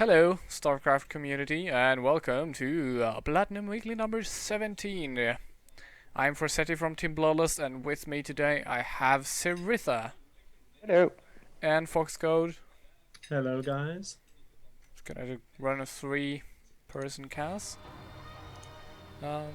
Hello, StarCraft community, and welcome to Platinum Weekly number 17. I'm Forsetti from Team Bloodlust, and with me today I have Seritha Hello. and Foxcode. Hello, guys. Just gonna run a 3-person cast. Um,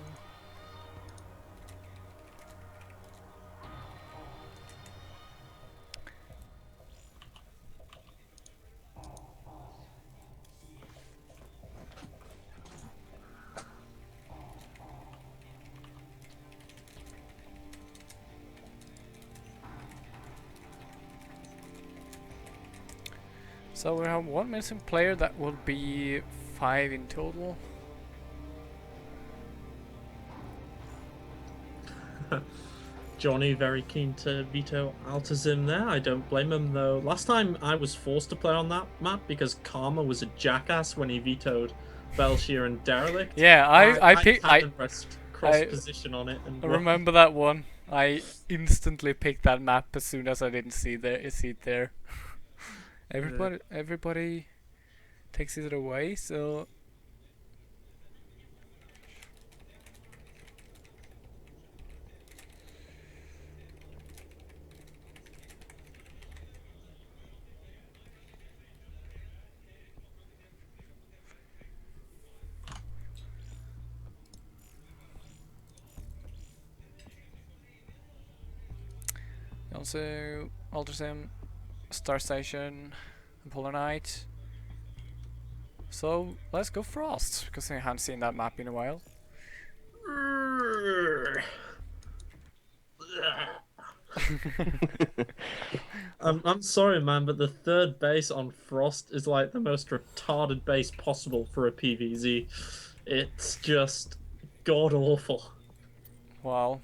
so we have one missing player. That will be 5 in total. Johnny very keen to veto Altazim there. I don't blame him though. Last time I was forced to play on that map because Karma was a jackass when he vetoed Belshir and Derelict. Yeah, I picked. had to rest cross position on it and I remember that one. I instantly picked that map as soon as I didn't see it there. Everybody takes it away, so also Ultrasim, Star Station, Polar Knight. So let's go Frost, because I haven't seen that map in a while. I'm sorry, man, but the third base on Frost is like the most retarded base possible for a PvZ. It's just god awful. Well,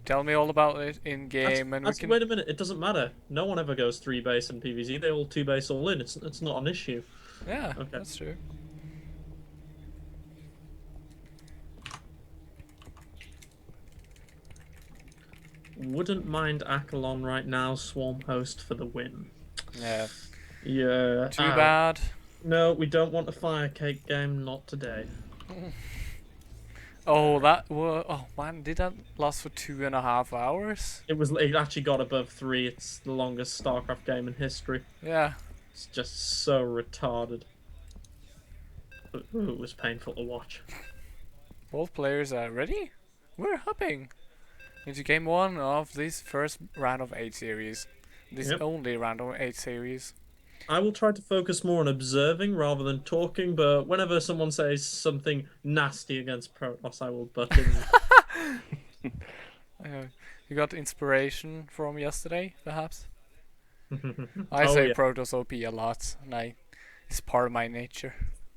tell me all about it in game, and we can. Wait a minute, it doesn't matter. No one ever goes 3 base in PvZ. They all 2 base all in. It's not an issue. Yeah, Okay. that's true. Wouldn't mind Akalon right now, Swarm Host for the win. Yeah. Yeah. Too bad. No, we don't want a fire cake game, not today. Oh, oh man, did that last for 2.5 hours? It actually got above 3. It's the longest StarCraft game in history. Yeah. It's just so retarded. Ooh, it was painful to watch. Both players are ready? We're hopping into game 1 of this first round of 8 series. This only round of 8 series. I will try to focus more on observing rather than talking, but whenever someone says something nasty against Protoss, I will butt in. You got inspiration from yesterday, perhaps? I say Protoss OP a lot, and it's part of my nature.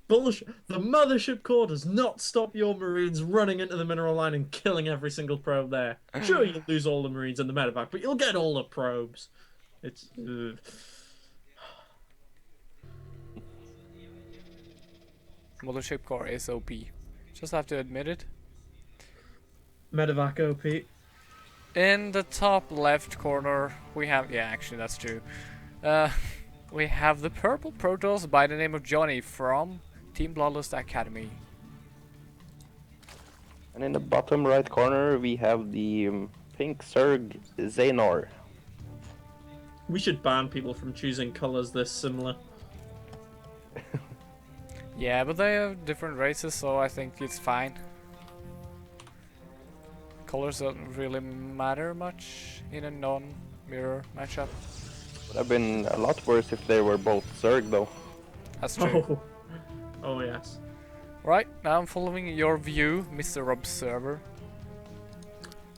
Bullshit. The mothership core does not stop your Marines running into the mineral line and killing every single probe there. Sure, you'll lose all the Marines in the medevac, but you'll get all the probes. It's... Mothership core is OP. Just have to admit it. Medevac OP. In the top left corner, we have... Yeah, actually, that's true. We have the purple Protoss by the name of Johnny from Team Bloodlust Academy. And in the bottom right corner, we have the pink Zerg Xehanort. We should ban people from choosing colors this similar. Yeah, but they have different races, so I think it's fine. Colors don't really matter much in a non-mirror matchup. Would have been a lot worse if they were both Zerg, though. That's true. Oh yes. Right, now I'm following your view, Mr. Observer.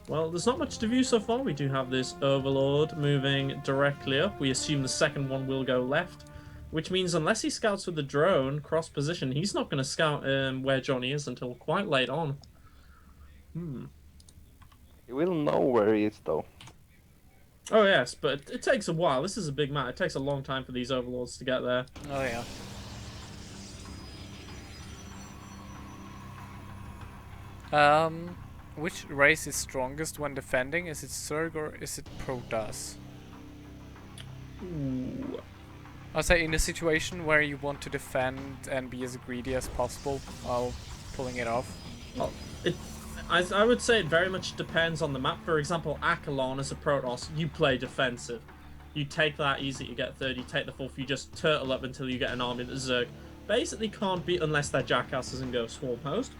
Well, there's not much to view so far. We do have this Overlord moving directly up. We assume the second one will go left, which means unless he scouts with the drone cross position, he's not going to scout where Johnny is until quite late on. He will know where he is, though. Oh yes, but it takes a while. This is a big map. It takes a long time for these Overlords to get there. Oh yeah. Which race is strongest when defending? Is it Zerg or is it Protoss? Ooh. I'll say in a situation where you want to defend and be as greedy as possible while pulling it off. Well, I would say it very much depends on the map. For example, Akalon as a Protoss, you play defensive. You take that easy to get third, you take the fourth, you just turtle up until you get an army that Zerg basically can't beat unless they're jackasses and go swarm host.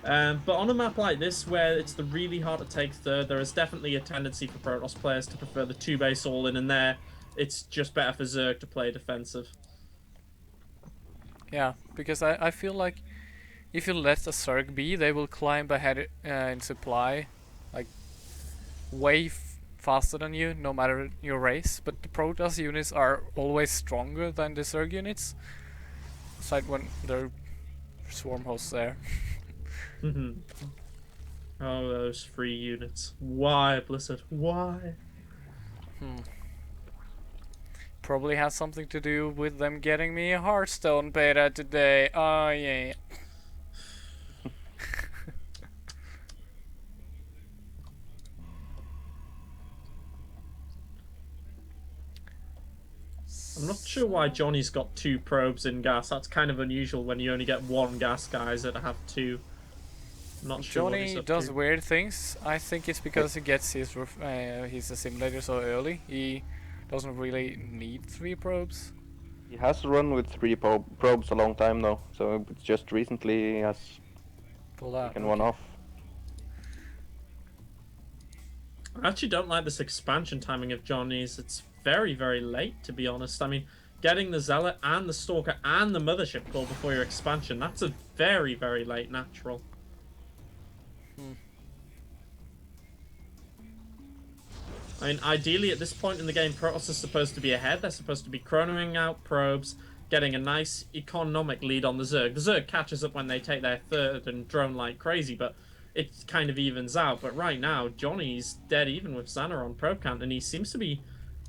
But on a map like this, where it's really hard to take third, there is definitely a tendency for Protoss players to prefer the 2-base all-in, and there it's just better for Zerg to play defensive. Yeah, because I feel like if you let a Zerg be, they will climb ahead in supply, like way faster than you, no matter your race. But the Protoss units are always stronger than the Zerg units. Aside when there are swarm hosts there. Oh, those free units. Why, Blizzard? Why? Probably has something to do with them getting me a Hearthstone beta today. Oh yeah. I'm not sure why Johnny's got 2 probes in gas. That's kind of unusual when you only get 1 gas guys that have 2. I'm not sure what he's Johnny up does to. weird things. I think it's because he gets his assimilator so early. He doesn't really need 3 probes. He has run with 3 probes a long time though, so it's just recently he has Pull that. taken one off. I actually don't like this expansion timing of Johnny's. It's very, very late, to be honest. I mean, getting the Zealot and the Stalker and the Mothership Core before your expansion, that's a very, very late natural. I mean, ideally at this point in the game, Protoss is supposed to be ahead. They're supposed to be chronoing out probes, getting a nice economic lead on the Zerg. The Zerg catches up when they take their third and drone like crazy, but it kind of evens out. But right now, Johnny's dead even with Xana on probe count, and he seems to be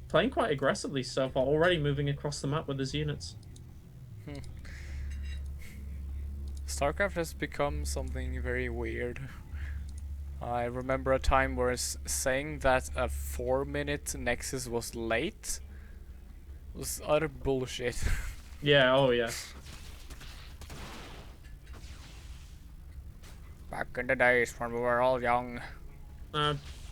playing quite aggressively so far, already moving across the map with his units. StarCraft has become something very weird. I remember a time where saying that a 4-minute Nexus was late was utter bullshit. Yeah, oh yeah. Back in the days when we were all young.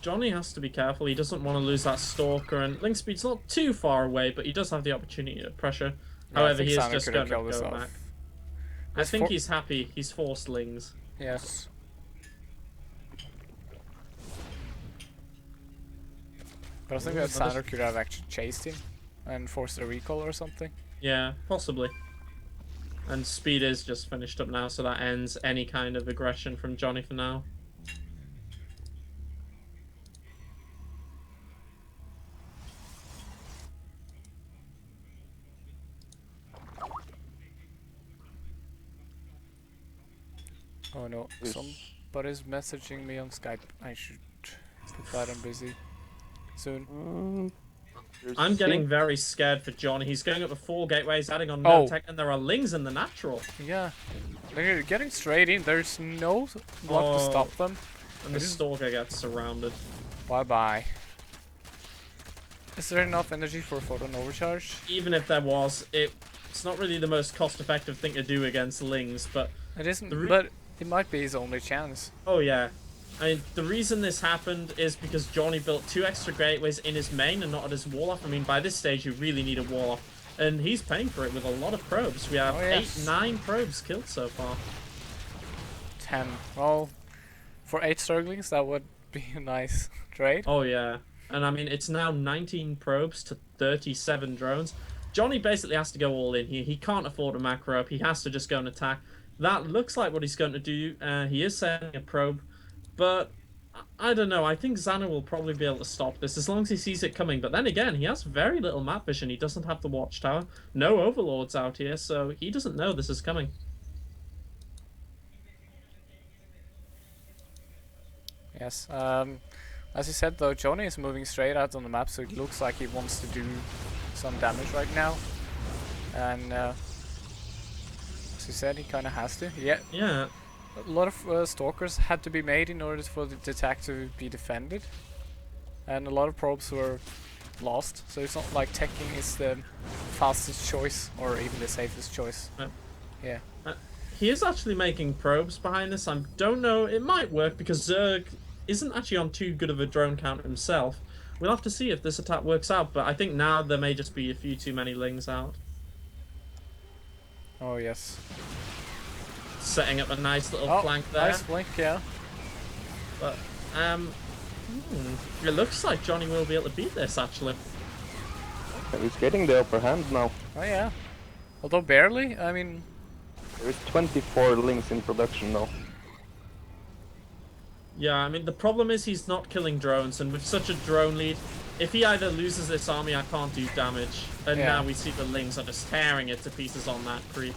Johnny has to be careful. He doesn't want to lose that Stalker, and Link Speed's not too far away, but he does have the opportunity to pressure. Yeah, However, I think he is Xana just could going have to killed go us back. off. I think he's happy. He's forced Lings. Yes. But I think that Xander could have actually chased him and forced a recall or something. Yeah, possibly. And Speed is just finished up now, so that ends any kind of aggression from Johnny for now. Oh no, somebody's messaging me on Skype. I should put that on busy soon. I'm getting very scared for Johnny. He's going up the 4 gateways, adding on no tech, and there are Lings in the natural. Yeah, they're getting straight in. There's no block to stop them. And the Stalker gets surrounded. Bye bye. Is there enough energy for a photon overcharge? Even if there was, it's not really the most cost-effective thing to do against Lings, but... It isn't, but it might be his only chance. Oh yeah. I mean, the reason this happened is because Johnny built 2 extra gateways in his main and not at his wall-off. I mean, by this stage, you really need a wall-off. And he's paying for it with a lot of probes. We have 9 probes killed so far. 10. Well, for 8 Zerglings, that would be a nice trade. Oh yeah. And I mean, it's now 19 probes to 37 drones. Johnny basically has to go all in here. He can't afford a macro up. He has to just go and attack. That looks like what he's going to do. He is sending a probe. But I don't know. I think Xana will probably be able to stop this as long as he sees it coming. But then again, he has very little map vision. He doesn't have the watchtower. No overlords out here, so he doesn't know this is coming. Yes. As you said, though, Johnny is moving straight out on the map, so it looks like he wants to do some damage right now. And as you said, he kind of has to. Yeah. A lot of stalkers had to be made in order for the attack to be defended, and a lot of probes were lost. So it's not like teching is the fastest choice or even the safest choice. Yeah. He is actually making probes behind this. I don't know. It might work because Zerg isn't actually on too good of a drone count himself. We'll have to see if this attack works out. But I think now there may just be a few too many lings out. Oh yes. Setting up a nice little flank there. Nice flank, yeah. But it looks like Johnny will be able to beat this actually. He's getting the upper hand now. Oh yeah. Although barely. I mean, There's 24 links in production now. Yeah, I mean the problem is he's not killing drones, and with such a drone lead, if he either loses this army, I can't do damage. And Yeah. now we see the lings are just tearing it to pieces on that creep.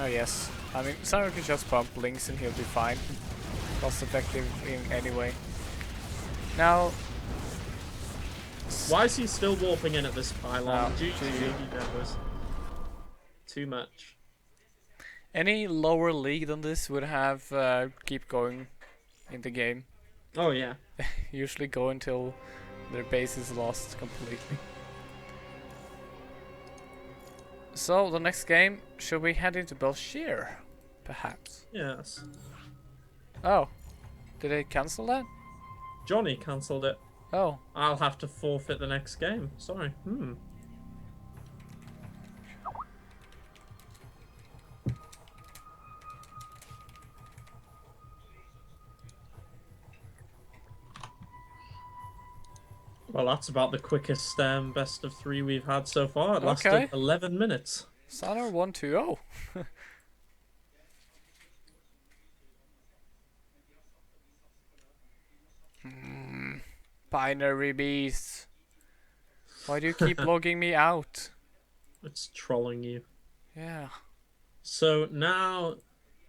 oh yes. I mean, Sarah can just pump links and he'll be fine. Cost effective in anyway. Now, Why is he still warping in at this pylon? Oh, GG, GG. he knows. Too much. any lower league than this would have keep going in the game. Oh yeah. Usually go until their base is lost completely. So the next game, should we head into Belshir? Perhaps. Yes. Oh, did they cancel that? Johnny cancelled it. Oh, I'll have to forfeit the next game. Sorry. Well, that's about the quickest best of 3 we've had so far. It lasted Okay. 11 minutes. Sanar 1-2-0. Binary beasts. Why do you keep logging me out? It's trolling you. Yeah. So now,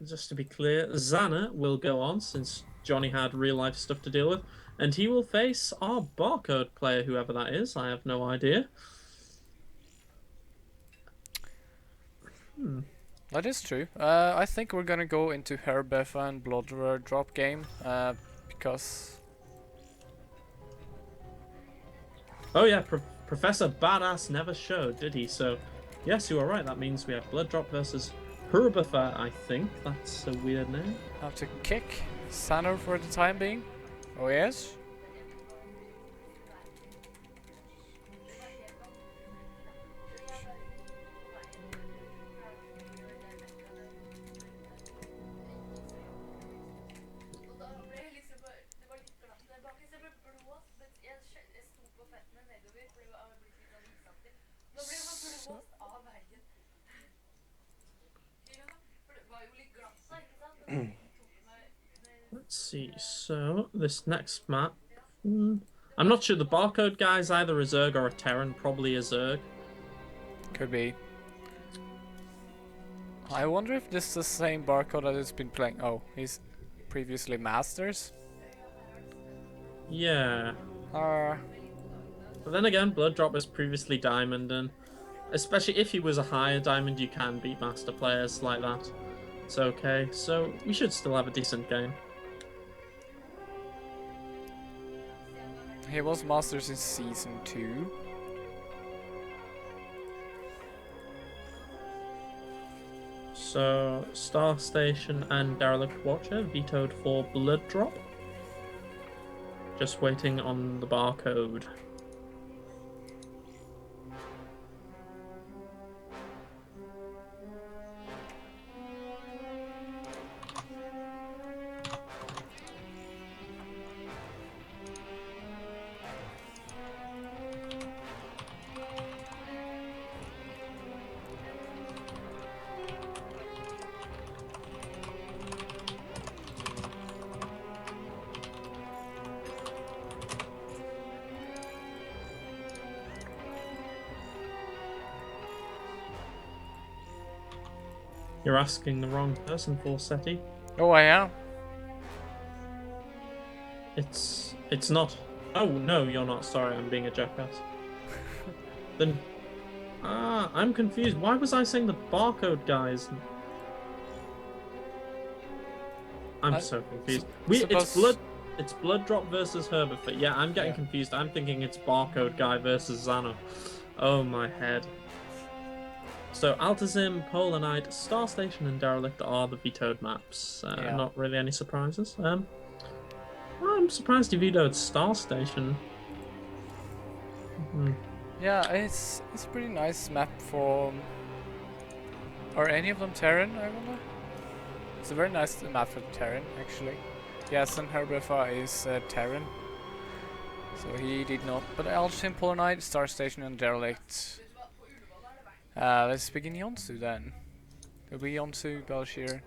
just to be clear, Xana will go on since Johnny had real life stuff to deal with, and he will face our barcode player, whoever that is. I have no idea. That is true. I think we're gonna go into Herbefa and Blood Drop game because Oh yeah, Professor Badass never showed, did he? So, yes, you are right. That means we have Blood Drop versus Herbefa, I think. That's a weird name. I have to kick Sanar for the time being. Oh yes. Let's see. So, this next map... I'm not sure. The barcode guy's either a Zerg or a Terran. Probably a Zerg. Could be. I wonder if this is the same barcode that has been playing. Oh, he's previously Masters. Yeah. Uh, But then again, Blood Drop was previously Diamond, and especially if he was a higher Diamond, you can beat Master players like that. It's okay. So, we should still have a decent game. he was Masters in Season 2. So, Star Station and Derelict Watcher vetoed for Blood Drop. Just waiting on the barcode. You're asking the wrong person, Forseti. Oh, I am. It's not. Oh no, you're not. Sorry, I'm being a jackass. Then, I'm confused. Why was I saying the barcode guys? I'm so confused. It's suppose- blood. It's Blood Drop versus Herbifort. Yeah, I'm getting Yeah. confused. I'm thinking it's Barcode Guy versus Xano. Oh my head. So Altazim, Polar Knight, Star Station, and Derelict are the vetoed maps. Yeah. Not really any surprises. I'm surprised you vetoed Star Station. Yeah, it's a pretty nice map for. Are any of them Terran? I wonder. It's a very nice map for Terran, actually. Yes, and Herbifort is Terran, so he did not. But Altazim, Polar Knight, Star Station, and Derelict. Let's begin Yonsu then. It'll be Yonsu, Belshir,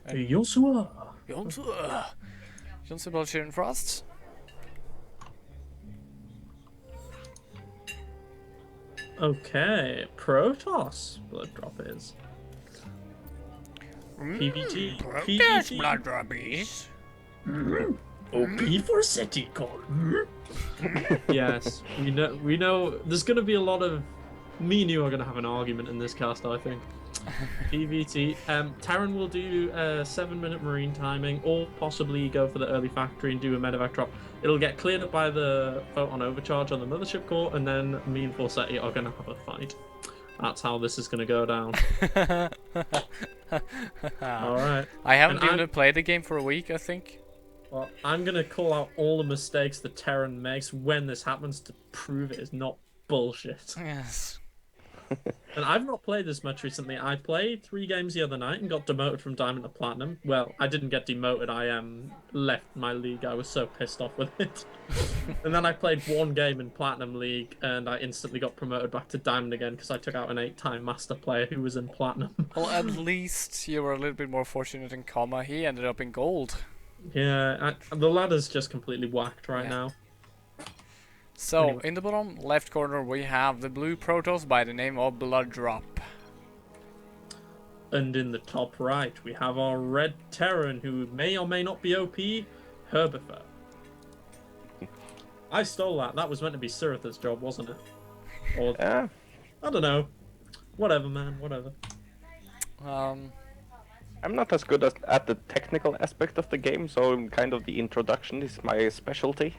and Yosua. Yonsu. Yonsu, Belshir, and Frost. Okay, Protoss Blood Drop is. PBT. Protest PBT. blood droppies. OP for SETI call. Yes, we know there's gonna be a lot of me and you are gonna have an argument in this cast, I think. PVT. Terran will do 7-minute marine timing, or possibly go for the early factory and do a medevac drop. It'll get cleared up by the photon overcharge on the mothership core, and then me and Forseti are gonna have a fight. That's how this is gonna go down. Alright. I haven't And even played the game for a week, I think. Well, I'm gonna call out all the mistakes the Terran makes when this happens to prove it is not bullshit. Yes. And I've not played this much recently. I played 3 games the other night and got demoted from Diamond to Platinum. Well, I didn't get demoted. I left my league. I was so pissed off with it. And then I played 1 game in Platinum League and I instantly got promoted back to Diamond again because I took out an 8-time master player who was in Platinum. Well, at least you were a little bit more fortunate than Kama. He ended up in gold. Yeah, the ladder's just completely whacked right Yeah. now. So, Anyway. in the bottom left corner, we have the blue Protoss by the name of Blood Drop. And in the top right, we have our red Terran who may or may not be OP, Herbifort. I stole that. That was meant to be Siritha's job, wasn't it? Or, Yeah. I don't know. Whatever, man. Whatever. I'm not as good at the technical aspect of the game, so kind of the introduction is my specialty.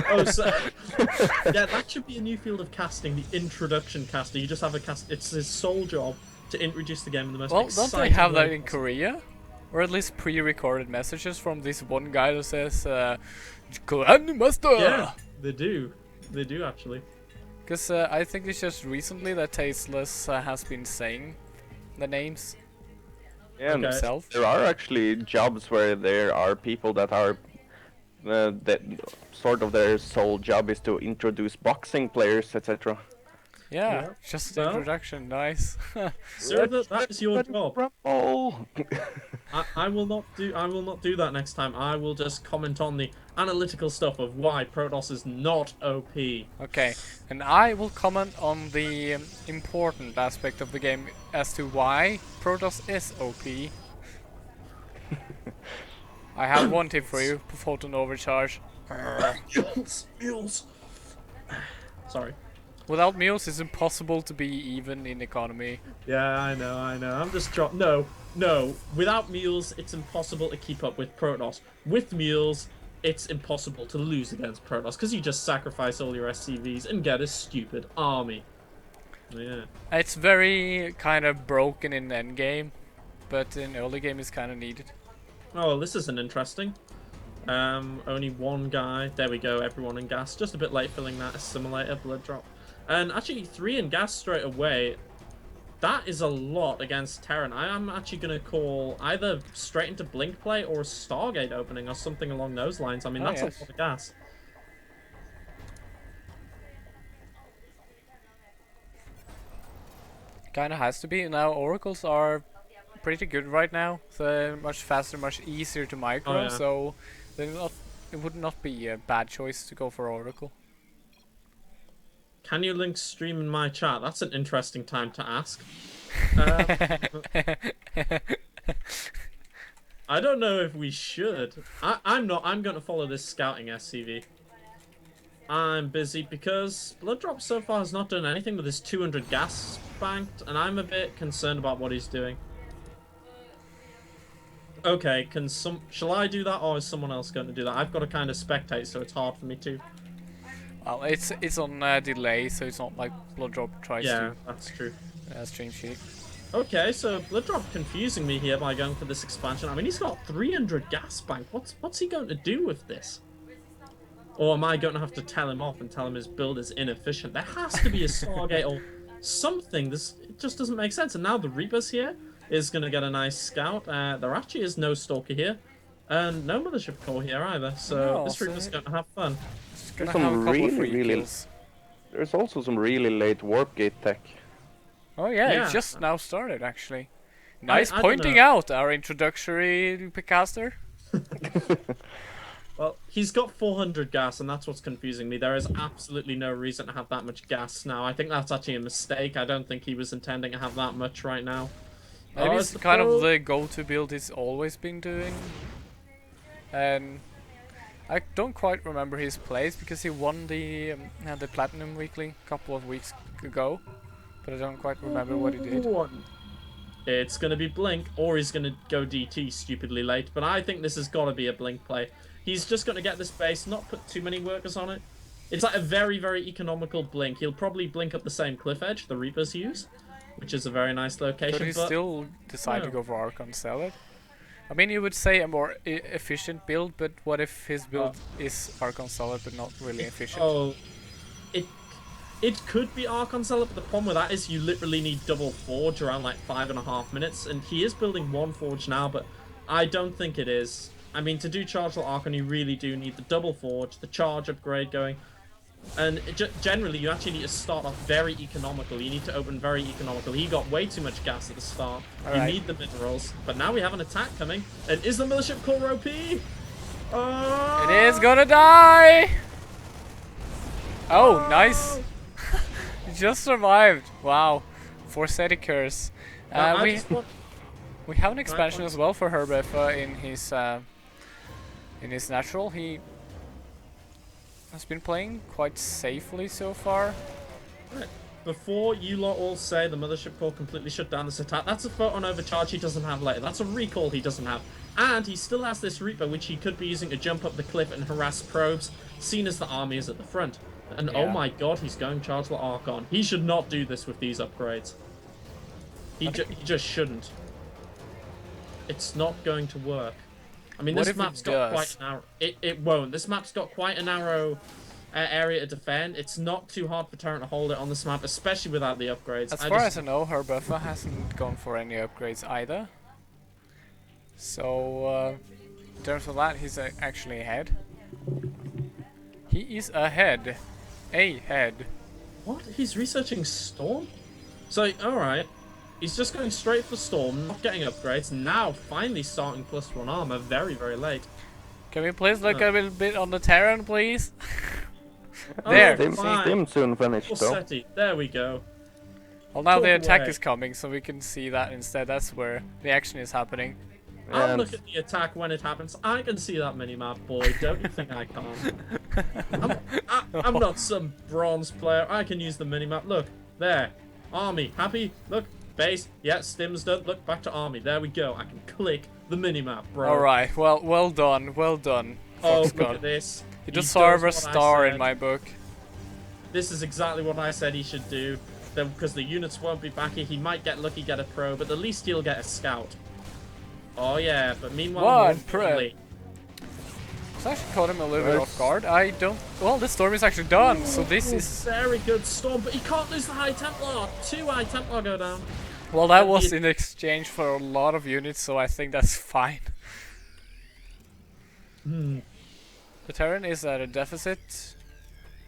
Oh, so... yeah, that should be a new field of casting, the introduction caster. You just have a cast... It's his sole job to introduce the game in the most Well, don't they exciting have that way in possible. Korea? Or at least pre-recorded messages from this one guy that says, Korean Master! Yeah, they do. They do, actually. Because I think it's just recently that Tasteless has been saying the names Yeah, and Okay. himself. there are actually jobs where there are people that are that sort of their sole job is to introduce boxing players, etc. Yeah, Yeah. just Well- introduction, nice. Siritha, that is your job. Rumble. I will not do that next time. I will just comment on the analytical stuff of why Protoss is not OP. Okay, and I will comment on the important aspect of the game as to why Protoss is OP. I have one tip for you: photon overcharge. Mules. Sorry. Without mules, it's impossible to be even in economy. Yeah, I know. I'm just No. Without mules, it's impossible to keep up with Protoss. With mules, it's impossible to lose against Protoss because you just sacrifice all your SCVs and get a stupid army. Yeah. It's very kind of broken in endgame, but in early game it's kind of needed. Oh, well, this isn't interesting. Only 1 guy. There we go, everyone in gas. Just a bit late filling that assimilator, blood drop. And actually 3 in gas straight away. That is a lot against Terran. I am actually going to call either straight into Blink play or a Stargate opening or something along those lines. I mean, Oh, that's yes. a lot of gas. Kind of has to be. Now oracles are pretty good right now. They're much faster, much easier to micro, Oh, yeah. so it would not be a bad choice to go for oracle. Can you link stream in my chat? That's an interesting time to ask. I don't know if we should. I'm not. I'm going to follow this scouting SCV. I'm busy because Blood Drop so far has not done anything with his 200 gas banked, and I'm a bit concerned about what he's doing. Okay, shall I do that, or is someone else going to do that? I've got to kind of spectate, so it's hard for me to. Well, it's on delay, so it's not like Blood Drop tries Yeah, to that's true. stream sheet. Okay, so Blooddrop confusing me here by going for this expansion. I mean, he's got 300 gas bank. What's he going to do with this? Or am I going to have to tell him off and tell him his build is inefficient? There has to be a Stargate or something. It just doesn't make sense. And now the Reapers here is going to get a nice scout. There actually is no Stalker here. And no Mothership Core here either. So No, this Reaper's going to have fun. Just gonna There's have a some couple of really, free really- kills. There's also some really late warp gate tech. Oh yeah, Yeah. it just now started actually. Nice I don't pointing know. out our introductory caster. Well, he's got 400 gas, and that's what's confusing me. There is absolutely no reason to have that much gas now. I think that's actually a mistake. I don't think he was intending to have that much right now. Maybe Oh, it's the kind of pro- the go-to build he's always been doing. And I don't quite remember his plays because he won the Platinum Weekly a couple of weeks ago, but I don't quite remember what he did. It's going to be Blink, or he's going to go DT stupidly late, but I think this has got to be a Blink play. He's just going to get this base, not put too many workers on it. It's like a very, very economical Blink. He'll probably blink up the same cliff edge the Reapers use, which is a very nice location. Could he but still decide to no. go for Archon Salad? I mean, you would say a more efficient build, but what if his build is Archon Salad but not really efficient? Oh, it could be Archon Zealot, but the problem with that is you literally need double forge around like 5.5 minutes, and he is building one forge now, but I don't think it is. I mean, to do Chargeable Archon, you really do need the double forge, the charge upgrade going, and generally you actually need to start off very economical. You need to open very economical. He got way too much gas at the start. Alright. You need the minerals, but now we have an attack coming, and is the Mothership Core OP? Oh! It is gonna die! Oh, nice! He just survived. Wow. Forseti Curse. Now, I We just want- have an expansion points. as well for Herbefa in his natural. He has been playing quite safely so far. Right. Before you lot all say the Mothership Core completely shut down this attack, that's a photon overcharge he doesn't have later. That's a recall he doesn't have. And he still has this Reaper, which he could be using to jump up the cliff and harass probes, seen as the army is at the front. And oh Yeah. my god, he's going Chargeable Archon. He should not do this with these upgrades. He just shouldn't. It's not going to work. I mean, What this if it map's got quite does? a narrow... It won't. This map's got quite a narrow area to defend. It's not too hard for Terran to hold it on this map, especially without the upgrades. As far as I know, Herbefa hasn't gone for any upgrades either. So, in terms of that, he's actually ahead. He is ahead. Ahead. What? He's researching Storm? So, alright. He's just going straight for Storm, not getting upgrades. Now, finally starting +1 armor very, very late. Can we please look Huh. a little bit on the Terran, please? Oh, There. fine. Stim soon finished though. Forseti. There we go. Well, now the Talk attack away. is coming, so we can see that instead. That's where the action is happening. I'll And look at the attack when it happens. I can see that minimap, boy. Don't you think I can't? I'm not some bronze player. I can use the minimap. Look, there. Army. Happy? Look. Base. Yeah, Stim's done. Look, back to army. There we go. I can click the minimap, bro. Alright, well done, well done. Oh, look Foxconn. at this. You He deserve a does what I star in said. my book. This is exactly what I said he should do. Then, because the units won't be back here, he might get lucky, get a pro, but at least he'll get a scout. Oh yeah, but meanwhile, One more pro. importantly- So I actually caught him a little bit off guard. I don't... Well, the storm is actually done, so this Ooh, is... very good Storm, but he can't lose the High Templar. 2 High Templar go down. Well, that and was the- in exchange for a lot of units, so I think that's fine. Hmm. The Terran is at a deficit.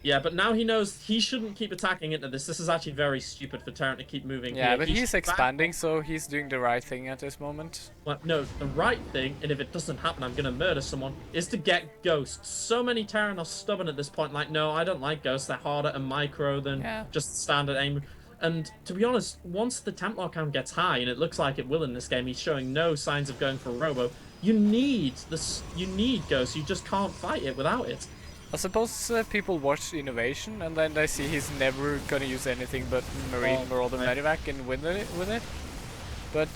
Yeah, but now he knows he shouldn't keep attacking into this. This is actually very stupid for Terran to keep moving. Yeah, here. but He he's should back expanding, off. so he's doing the right thing at this moment. Well, no, the right thing, and if it doesn't happen, I'm gonna murder someone, is to get ghosts. So many Terran are stubborn at this point. Like, no, I don't like ghosts. They're harder and micro than Yeah. just standard aim. And to be honest, once the Templar count gets high, and it looks like it will in this game, he's showing no signs of going for Robo. You need this. You need ghosts. You just can't fight it without it. I suppose people watch Innovation and then they see he's never gonna use anything but Marine Oh, Marauder right. Medivac and win it with it. But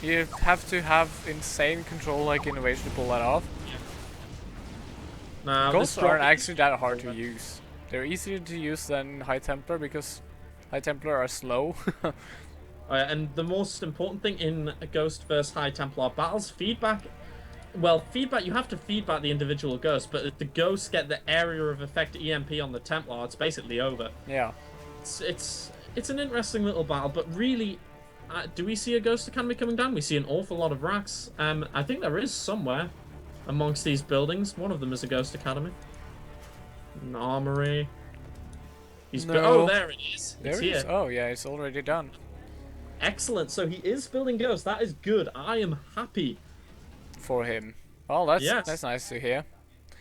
You have to have insane control like Innovation to pull that off. Now, Ghosts this drop- aren't actually that hard to use. They're easier to use than High Templar because High Templar are slow. And the most important thing in a Ghost versus High Templar battles, feedback. Well, feedback, you have to feedback the individual ghosts, but if the ghosts get the area of effect EMP on the Templar, it's basically over. Yeah. It's an interesting little battle, but really, do we see a Ghost Academy coming down? We see an awful lot of racks. I think there is somewhere amongst these buildings. One of them is a Ghost Academy. An armory. Oh, there it is. There It's it here. is. Oh yeah, it's already done. Excellent. So he is building ghosts. That is good. I am happy. For him. Well, Yes. that's nice to hear.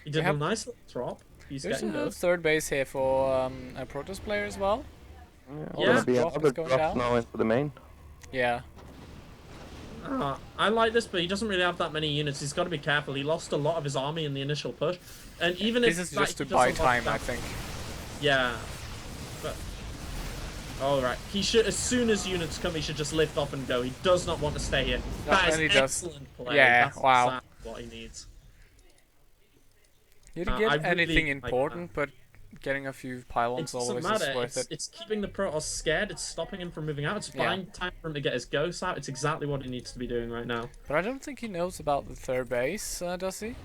He did have- a nice little drop. He's There's getting a ghosts. third base here for a Protoss player as well. Yeah. Gonna be Drop is another going drop down. now into the main. Yeah. I like this, but he doesn't really have that many units. He's got to be careful. He lost a lot of his army in the initial push, and even This if is like, just to he buy doesn't want time, I that- think. Yeah, but all right. He should, as soon as units come, he should just lift off and go. He does not want to stay here. No, That is and he does. excellent play. Yeah, That's wow. exactly what he needs. You didn't I get really anything like that. important, but getting a few pylons It doesn't always matter. is worth it. It's keeping the Protoss scared. It's stopping him from moving out. It's Yeah. buying time for him to get his ghosts out. It's exactly what he needs to be doing right now. But I don't think he knows about the third base, does he?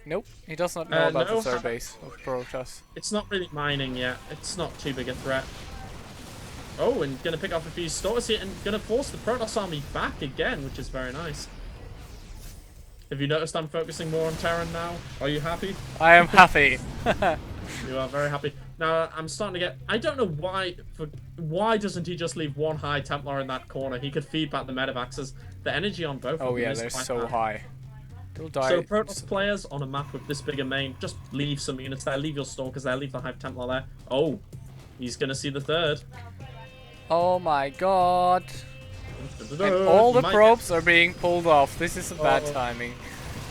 Nope, he does not know about no, the third base of Protoss. It's not really mining yet. It's not too big a threat. Oh, and gonna pick off a few stores here and gonna force the Protoss army back again, which is very nice. Have you noticed I'm focusing more on Terran now? Are you happy? I am happy. You are very happy. Now, I'm starting to get... I don't know why... Why doesn't he just leave one High Templar in that corner? He could feed back the Medivacs. The energy on both of Oh them yeah, is they're quite so high. They'll die. So Protoss players on a map with this big a main, just leave some units there, leave your Stalkers there, leave the High Templar there. Oh, he's gonna see the third. Oh my god. And all He the might probes are being pulled off. This is a bad Oh. timing.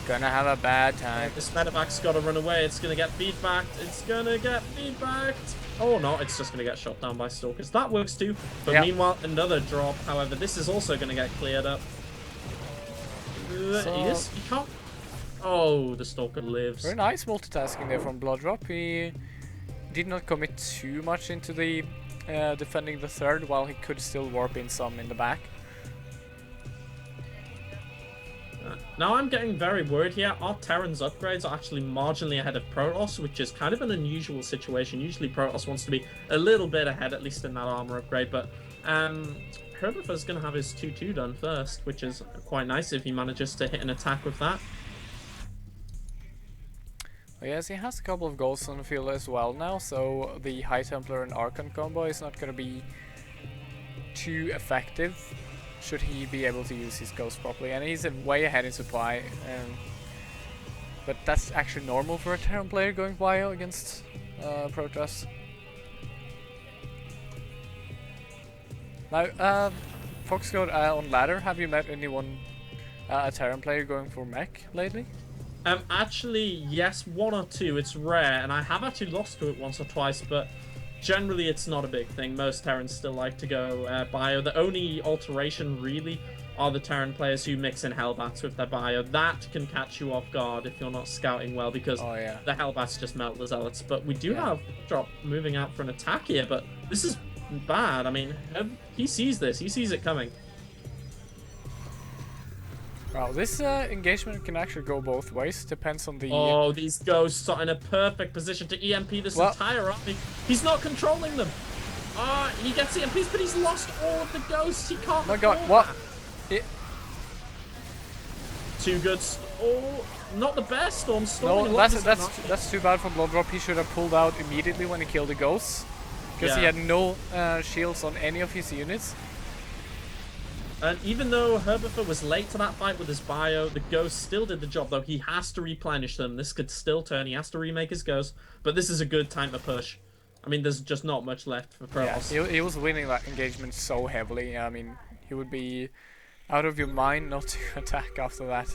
Gonna have a bad time. This Medevac's gotta run away, it's gonna get feedbacked, it's gonna get feedbacked. Oh no, it's just gonna get shot down by Stalkers. That works too. But Yep. meanwhile, another drop. However, this is also gonna get cleared up. He can't... Oh, the Stalker lives. Very nice multitasking there from Bloodrop. He did not commit too much into the defending the third, while he could still warp in some in the back. Now I'm getting very worried here. Our Terran's upgrades are actually marginally ahead of Protoss, which is kind of an unusual situation. Usually Protoss wants to be a little bit ahead, at least in that armor upgrade, but Herbifer's going to have his 2-2 done first, which is quite nice if he manages to hit an attack with that. Well, yes, he has a couple of goals on the field as well now, so the High Templar and Archon combo is not going to be too effective should he be able to use his ghosts properly. And he's way ahead in supply, but that's actually normal for a Terran player going bio against Protoss. Now, Foxcode on ladder, have you met anyone, a Terran player going for mech lately? Actually, yes, one or two. It's rare, and I have actually lost to it once or twice, but generally it's not a big thing. Most Terrans still like to go bio. The only alteration, really, are the Terran players who mix in Hellbats with their bio. That can catch you off guard if you're not scouting well, because Oh yeah. the Hellbats just melt the Zealots. But we do Yeah. have Drop moving out for an attack here, but this is bad. I mean, he sees this. He sees it coming. Wow, this engagement can actually go both ways. Depends on the. Oh, these ghosts are in a perfect position to EMP this Well- entire army. He's not controlling them. He gets EMPs, but he's lost all of the ghosts. He can't. Oh my god, afford what? that. It, Too good. Oh, not the best. Storm storming. no, a lot of this that's too bad for Bloodrop. He should have pulled out immediately when he killed the ghosts, because he Yeah. had no shields on any of his units. And even though Herbifer was late to that fight with his bio, the ghost still did the job, though. He has to replenish them. This could still turn. He has to remake his ghost. But this is a good time to push. I mean, there's just not much left for Yeah, Protoss. he was winning that engagement so heavily. I mean, he would be out of your mind not to attack after that.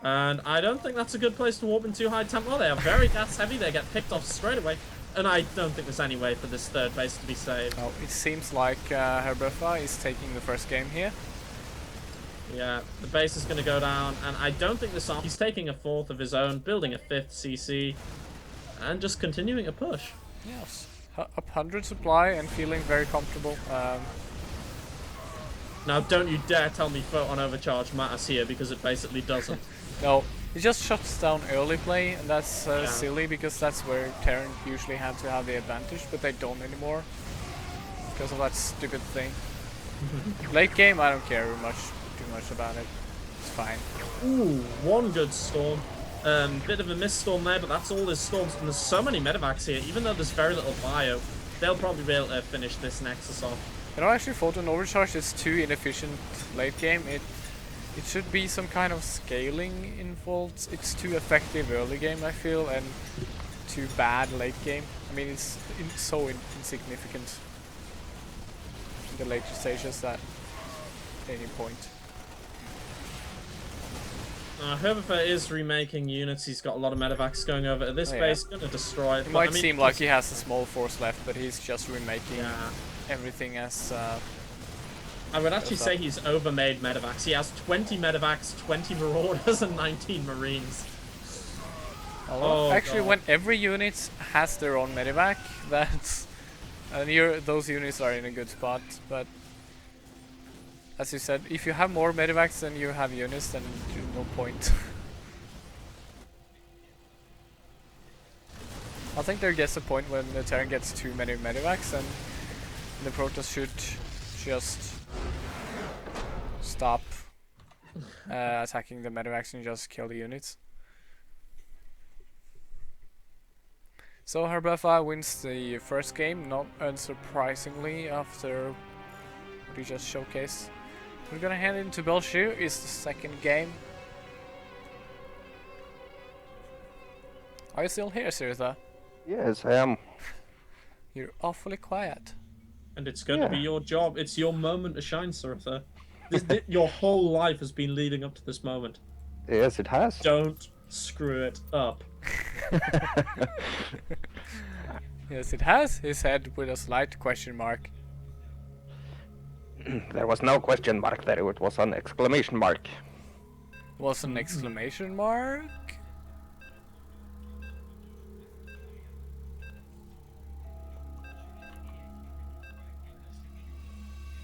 And I don't think that's a good place to warp into High Templar. They are very gas heavy. They get picked off straight away. And I don't think there's any way for this third base to be saved. Well, it seems like Herberfa is taking the first game here. Yeah, the base is going to go down, and I don't think this arm. He's taking a fourth of his own, building a fifth CC, and just continuing a push. Yes. Up 100 supply and feeling very comfortable. Now, don't you dare tell me Photon Overcharge matters here, because it basically doesn't. No, it just shuts down early play, and that's Yeah. silly because that's where Terran usually had to have the advantage, but they don't anymore because of that stupid thing. Late game, I don't care too much about it. It's fine. Ooh, one good storm. Bit of a missed storm there, but that's all his storms. And there's so many medevacs here, even though there's very little bio. They'll probably be able to finish this Nexus off. You know, actually, Photon Overcharge is too inefficient late game. It should be some kind of scaling involved. It's too effective early game, I feel, and too bad late game. I mean, it's so insignificant in the later stages that any point. Herbifer is remaking units. He's got a lot of medevacs going over to this Oh, yeah. base. Gonna destroy it. It but, might I mean, seem like he has a small force left, but he's just remaking Yeah. everything as. I would actually Goes say up. he's overmade medevacs. He has 20 medevacs, 20 marauders, and 19 marines. Oh, actually, God. when every unit has their own medevac, that's those units are in a good spot. But as you said, if you have more medevacs than you have units, then there's no point. I think there gets a point when the Terran gets too many medevacs, and the Protoss should just stop attacking the medevacs and just kill the units. So Herbifer wins the first game, not unsurprisingly after what he just showcased. We're gonna head into Belshir, is the second game. Are you still here, Siritha? Yes, I am. You're awfully quiet. And it's going to Yeah. be your job. It's your moment to shine, Saritha. Your whole life has been leading up to this moment. Yes, it has. Don't screw it up. Yes, it has, he said with a slight question mark. There was no question mark there, it was an exclamation mark. Was an exclamation mark?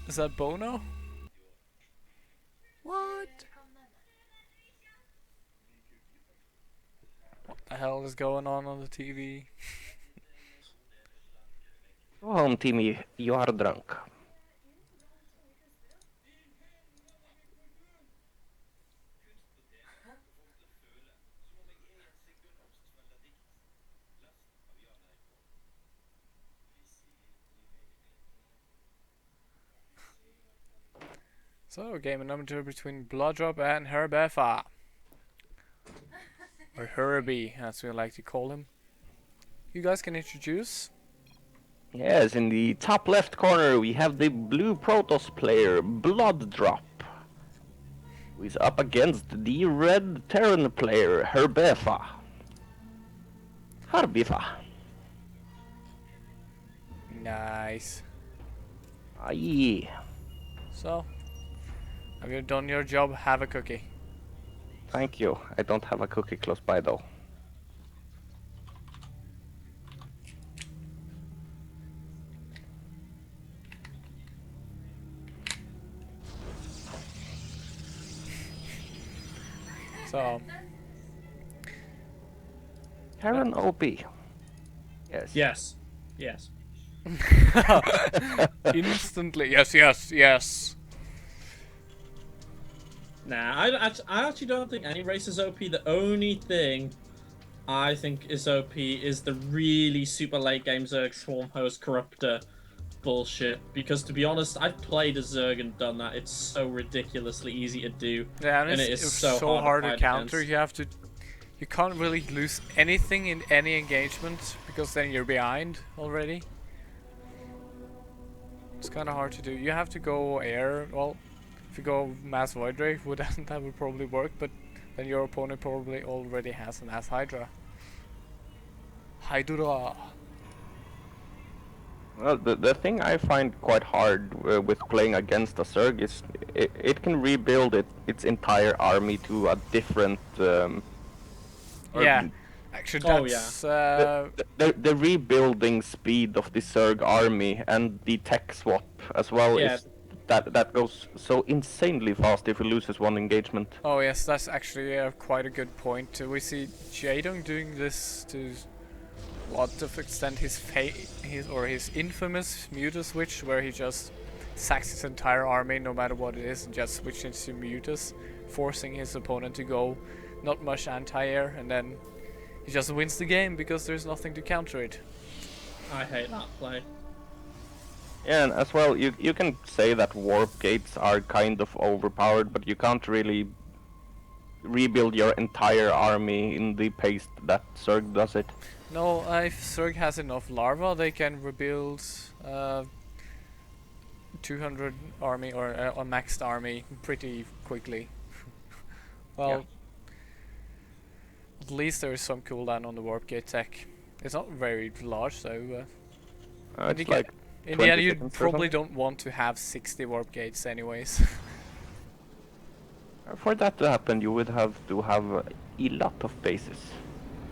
Is that Bono? What? What the hell is going on the TV? Go home, Timmy, you are drunk. So, game number 2 between Blooddrop and Herbifer. Or Herbie, as we like to call him. You guys can introduce. Yes, in the top left corner we have the blue Protoss player, Blooddrop, who is up against the red Terran player, Herbifer. Nice. Aye. So, have you done your job? Have a cookie. Thank you. I don't have a cookie close by though. So, Terran OP. Yes. Yes. Yes. instantly, yes, yes, yes. Nah, I actually don't think any race is OP. The only thing I think is OP is the really super late game Zerg Swarm Host Corruptor bullshit. Because to be honest, I've played a Zerg and done that. It's so ridiculously easy to do. Yeah, and it it's is so hard to fight counter. against. You can't really lose anything in any engagement because then you're behind already. It's kind of hard to do. You have to go air. Well, if you go mass void ray, that would probably work, but then your opponent probably already has an ass Hydra. Hydra. Well, the thing I find quite hard with playing against a Zerg is it can rebuild its entire army to a different. Or Yeah, actually, Oh, yeah. that's the rebuilding speed of the Zerg army and the tech swap as well Yeah. is that goes so insanely fast if it loses one engagement. oh yes, that's actually quite a good point. We see Jaedong doing this to what of extent his infamous Muta switch, where he just sacks his entire army no matter what it is and just switches to Mutas, forcing his opponent to go not much anti-air, and then he just wins the game because there's nothing to counter it. I hate that play. Yeah, and as well, you can say that warp gates are kind of overpowered, but you can't really rebuild your entire army in the pace that Zerg does it. No, if Zerg has enough larva, they can rebuild 200 army or a maxed army pretty quickly. Well, Yeah. at least there is some cooldown on the warp gate tech. It's not very large, so It's you like in the end 20 you seconds or probably something. don't want to have 60 warp gates anyways. For that to happen, you would have to have a lot of bases.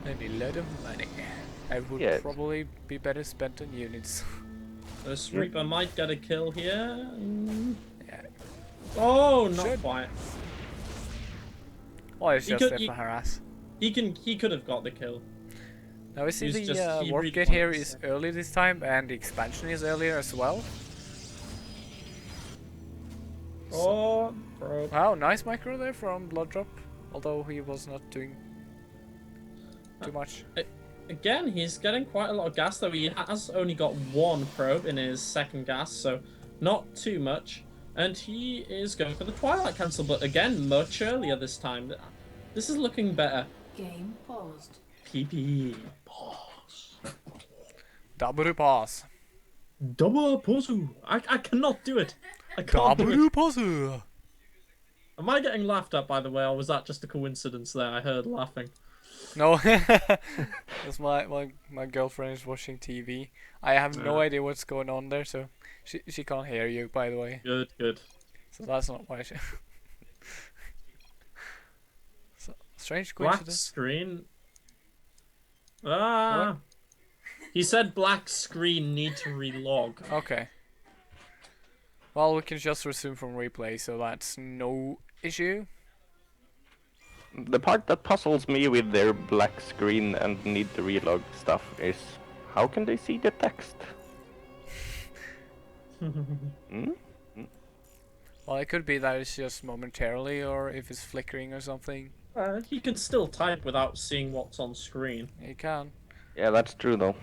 And a lot of money. I would Yes. probably be better spent on units. The Reaper might get a kill here. Yeah. Oh, not Should. quite. Or it's He just could- there he- for harass. He could have got the kill. Now we see He's the just- he warp really gate here wanted is to- early this time, and the expansion is earlier as well. Oh, bro. Wow, nice micro there from Blood Drop, although he was not doing too much. Again, he's getting quite a lot of gas, though. He has only got one probe in his second gas, so not too much. And he is going for the Twilight Cancel, but again, much earlier this time. This is looking better. Game paused. PP. Double pass. Double Pozu. I cannot do it. I can't do it. Double pass. Am I getting laughed at, by the way, or was that just a coincidence there? I heard laughing. No, that's my girlfriend is watching TV. I have no idea what's going on there, so she can't hear you, by the way. Good, good. So that's not why she. So, strange Black coincidence. screen. Ah. He said black screen need to relog. Okay. Well, we can just resume from replay, so that's no issue. The part that puzzles me with their black screen and need to relog stuff is how can they see the text? Hmm? Well, it could be that it's just momentarily, or if it's flickering or something. He can still type without seeing what's on screen. You can. Yeah, that's true though.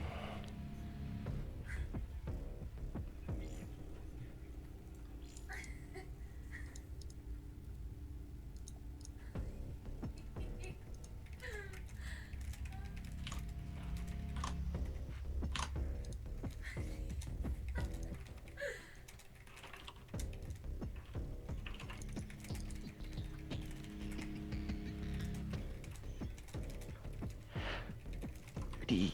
D.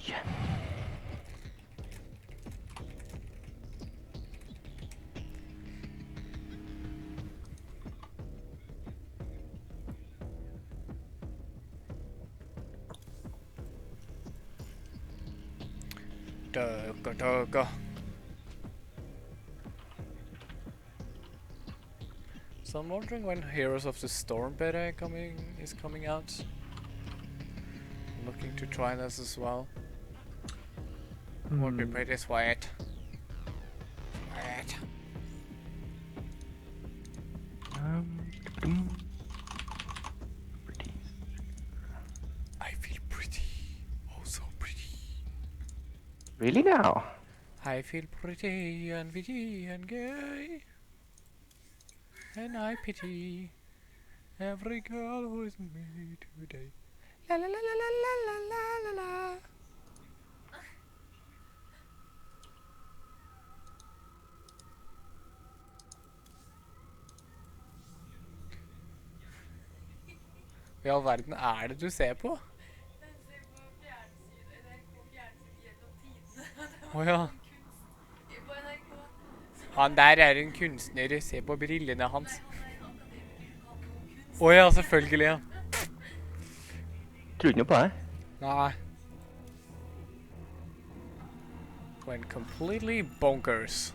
Go. So I'm wondering when Heroes of the Storm beta is coming out. I'm looking to try this as well. Would be pretty sweet. Sweet. Pretty. I feel pretty. Oh, so pretty. Really now? I feel pretty and witty and gay. And I pity every girl who is me today. La la la la la la la la la. Hva i all verden er det du ser på? Å ja. Han der er en kunstner. Se på brillene hans. Å ja, selvfølgelig, ja. Tror ikke noe på deg. Nei. Went completely bonkers.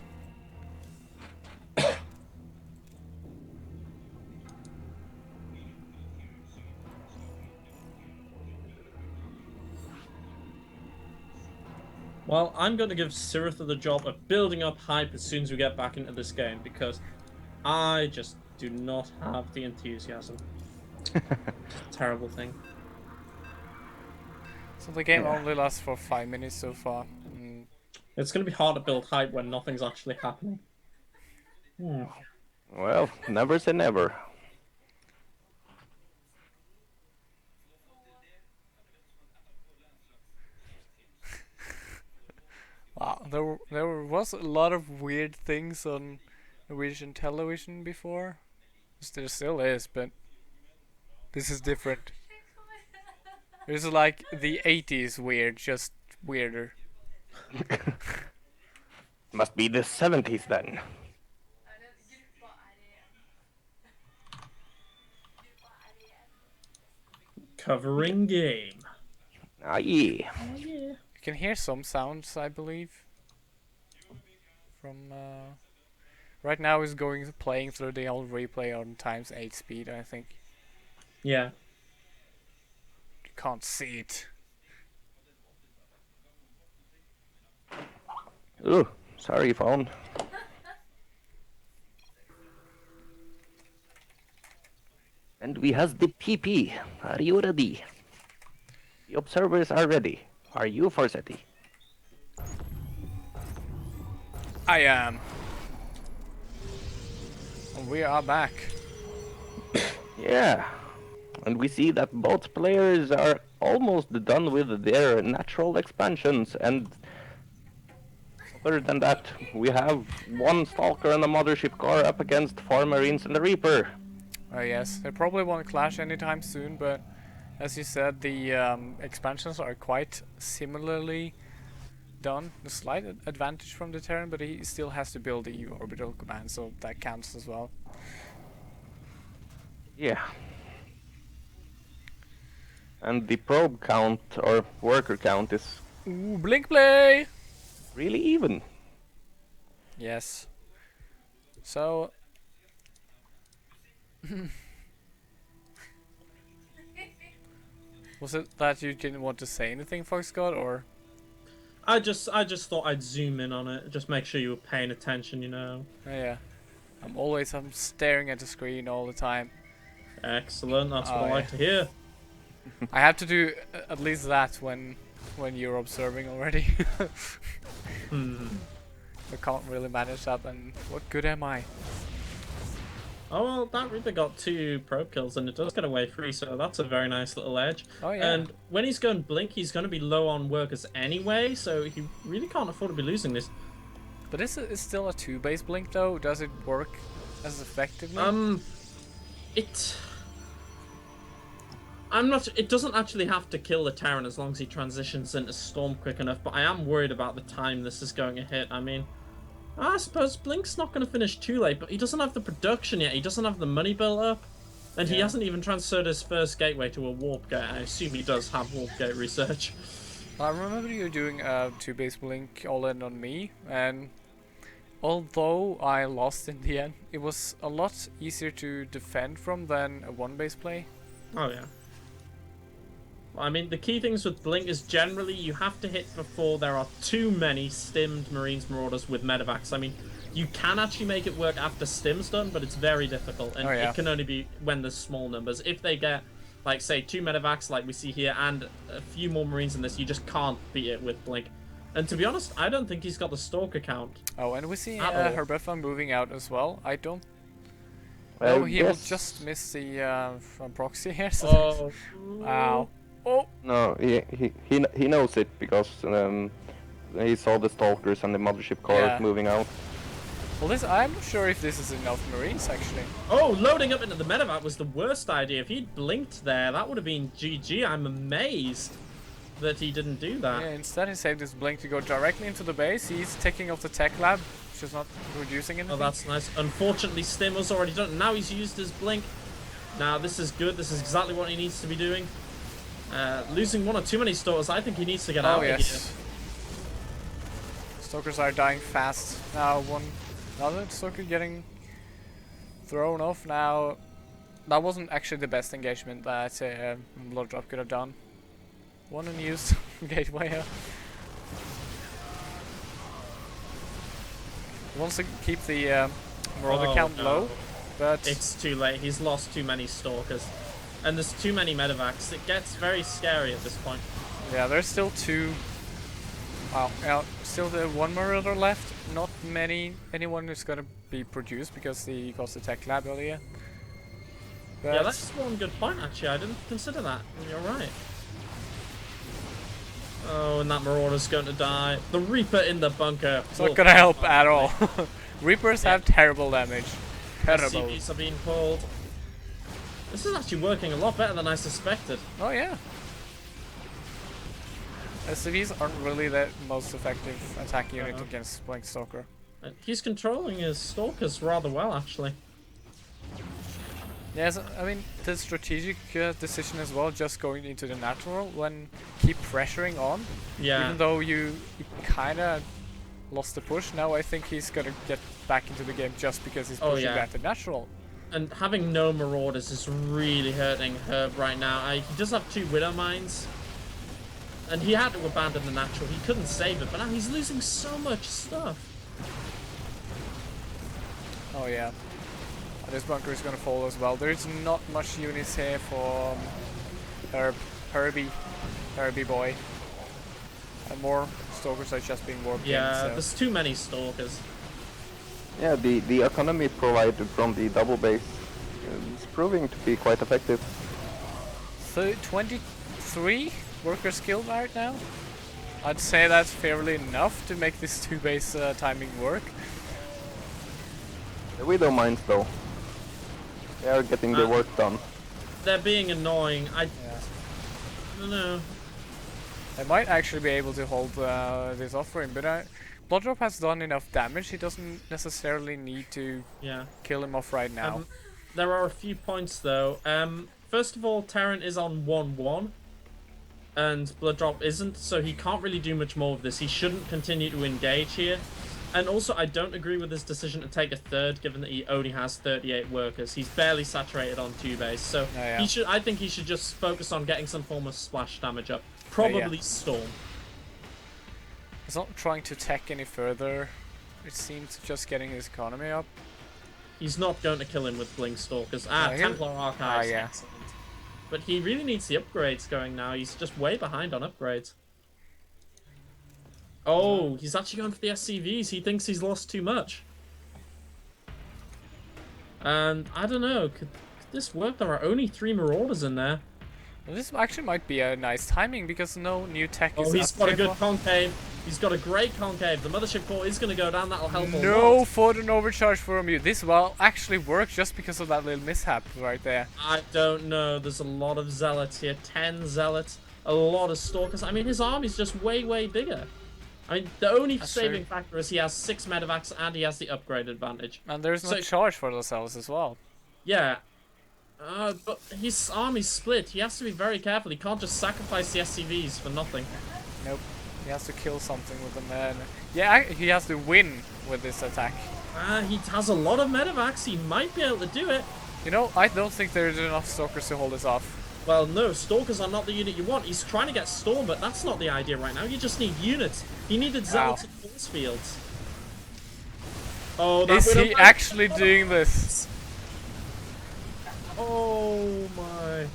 Well, I'm going to give Siritha the job of building up hype as soon as we get back into this game, because I just do not have the enthusiasm. Terrible thing. So the game Yeah. only lasts for 5 minutes so far. It's going to be hard to build hype when nothing's actually happening. Well, never say never. Wow, there was a lot of weird things on Norwegian television before. There still is, but this is different. This is like the 80s weird, just weirder. Must be the 70s then. Covering game. Ah, yeah. Oh, yeah. You can hear some sounds, I believe. From right now is playing through the old replay on ×8 speed, I think. Yeah. You can't see it. Ooh, sorry, phone. And we has the PP. Are you ready? The observers are ready. Are you, Forsetti? I am. And we are back. Yeah. And we see that both players are almost done with their natural expansions, and other than that, we have one Stalker and a Mothership car up against 4 Marines and a Reaper. Oh yes, they probably won't clash anytime soon, but as you said, the expansions are quite similarly done. The slight advantage from the Terran, but he still has to build the orbital command, so that counts as well. Yeah. And the probe count, or worker count, is Ooh, blink play! really even. Yes. So... Was it that you didn't want to say anything, Foxcott, or...? I just thought I'd zoom in on it, just make sure you were paying attention, you know. Oh, yeah. I'm staring at the screen all the time. Excellent, that's what Oh, I like yeah. to hear. I have to do at least that when you're observing already. I can't really manage that, and what good am I? Oh well, that Reaper got 2 probe kills and it does get away free, so that's a very nice little edge. Oh yeah. And when he's going blink, he's going to be low on workers anyway, so he really can't afford to be losing this. But is it still a 2-base blink though? Does it work as effectively? It doesn't actually have to kill the Terran as long as he transitions into Storm quick enough, but I am worried about the time this is going to hit. I mean, I suppose Blink's not going to finish too late, but he doesn't have the production yet. He doesn't have the money built up. And he Yeah. hasn't even transferred his first gateway to a warp gate. I assume he does have warp gate research. I remember you doing a 2-base blink all in on me, and although I lost in the end, it was a lot easier to defend from than a 1-base play. Oh, yeah. I mean, the key things with Blink is generally you have to hit before there are too many stimmed Marines Marauders with medevacs. I mean, you can actually make it work after stim's done, but it's very difficult, and Oh, yeah. it can only be when there's small numbers. If they get, like, say, 2 medevacs like we see here, and a few more Marines in this, you just can't beat it with Blink. And to be honest, I don't think he's got the Stalker count. Oh, and we see At all. Herbeffa moving out as well. I don't Well, know, he will yes. just miss the from proxy here. So Oh. wow. Oh! No, he knows it because he saw the Stalkers and the Mothership car Yeah. moving out. Well, I'm not sure if this is enough Marines actually. Oh, loading up into the medevac was the worst idea. If he'd blinked there, that would have been GG. I'm amazed that he didn't do that. Yeah, instead he saved his blink to go directly into the base. He's taking off the tech lab just not reducing anything. Oh, that's nice. Unfortunately, Stim was already done. Now he's used his blink. Now this is good. This is exactly what he needs to be doing. Losing one or too many Stalkers, I think he needs to get out of here. Stalkers are dying fast. Now another Stalker getting thrown off. Now that wasn't actually the best engagement that Blood Drop could have done. One unused gateway here. He wants to keep the Marauder count low, but it's too late. He's lost too many Stalkers. And there's too many Medivacs. It gets very scary at this point. Yeah, there's still two. Wow, yeah, still the one Marauder left. Not anyone is gonna be produced because he cost the tech lab earlier. But Yeah, that's one good point actually. I didn't consider that. You're right. Oh, and that Marauder's going to die. The Reaper in the bunker. it's not gonna help at all. Reapers have terrible damage. Terrible. SCVs are being pulled. This is actually working a lot better than I suspected. Oh yeah. SCVs aren't really the most effective attack unit against Blink Stalker. And he's controlling his Stalkers rather well, actually. Yes, I mean the strategic decision as well, just going into the natural when keep pressuring on. Yeah. Even though you kind of lost the push, now I think he's gonna get back into the game just because he's pushing back the natural. And having no Marauders is really hurting Herb right now. He does have 2 Widow Mines. And he had to abandon the natural. He couldn't save it, but now he's losing so much stuff. Oh yeah. This bunker is gonna fall as well. There's not much units here for Herbie boy. And more Stalkers are just being warped in, so. There's too many Stalkers. Yeah, the economy provided from the double base is proving to be quite effective. So 23 workers killed right now. I'd say that's fairly enough to make this 2 base timing work. The Widow Mines though, they are getting the work done. They're being annoying. I don't know. I might actually be able to hold this off for him, but Blood Drop has done enough damage. He doesn't necessarily need to kill him off right now. There are a few points though. First of all, Terran is on 1-1. And Blood Drop isn't, so he can't really do much more of this. He shouldn't continue to engage here. And also, I don't agree with his decision to take a third, given that he only has 38 workers. He's barely saturated on 2 base, so he should. I think he should just focus on getting some form of splash damage up. Probably Storm. He's not trying to tech any further. It seems just getting his economy up. He's not going to kill him with Blink Stalkers. Templar Archives. Excellent. But he really needs the upgrades going now. He's just way behind on upgrades. Oh, he's actually going for the SCVs. He thinks he's lost too much. And I don't know. Could this work? There are only 3 Marauders in there. Well, this actually might be a nice timing because no new tech is. Oh, he's got a good concave. He's got a great concave. The Mothership Core is going to go down. That'll help a lot. No photon overcharge from you. This will actually work just because of that little mishap right there. I don't know. There's a lot of Zealots here. 10 Zealots. A lot of Stalkers. I mean, his army's just way, way bigger. I mean, the only saving factor is he has 6 Medivacs and he has the upgrade advantage. And there's no charge for themselves as well. Yeah. But his army's split. He has to be very careful. He can't just sacrifice the SCVs for nothing. Nope. He has to kill something with them. And yeah, he has to win with this attack. He has a lot of Medivacs. He might be able to do it. You know, I don't think there's enough Stalkers to hold this off. Well, no, Stalkers are not the unit you want. He's trying to get Storm, but that's not the idea right now. You just need units. He needed Zealots and Force Fields. Oh, is he actually doing this? Oh my.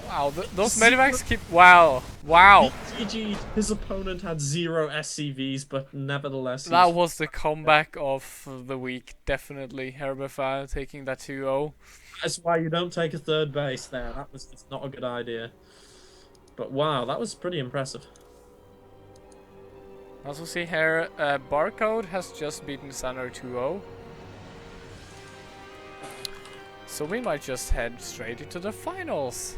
Wow, those Medivacs keep... Wow. GG. His opponent had 0 SCVs, but nevertheless... That was the comeback of the week, definitely. Herbifa taking that 2-0. That's why you don't take a 3rd base there. That's not a good idea. But wow, that was pretty impressive. As we see here, Barcode has just beaten Sander 2-0. So we might just head straight into the finals.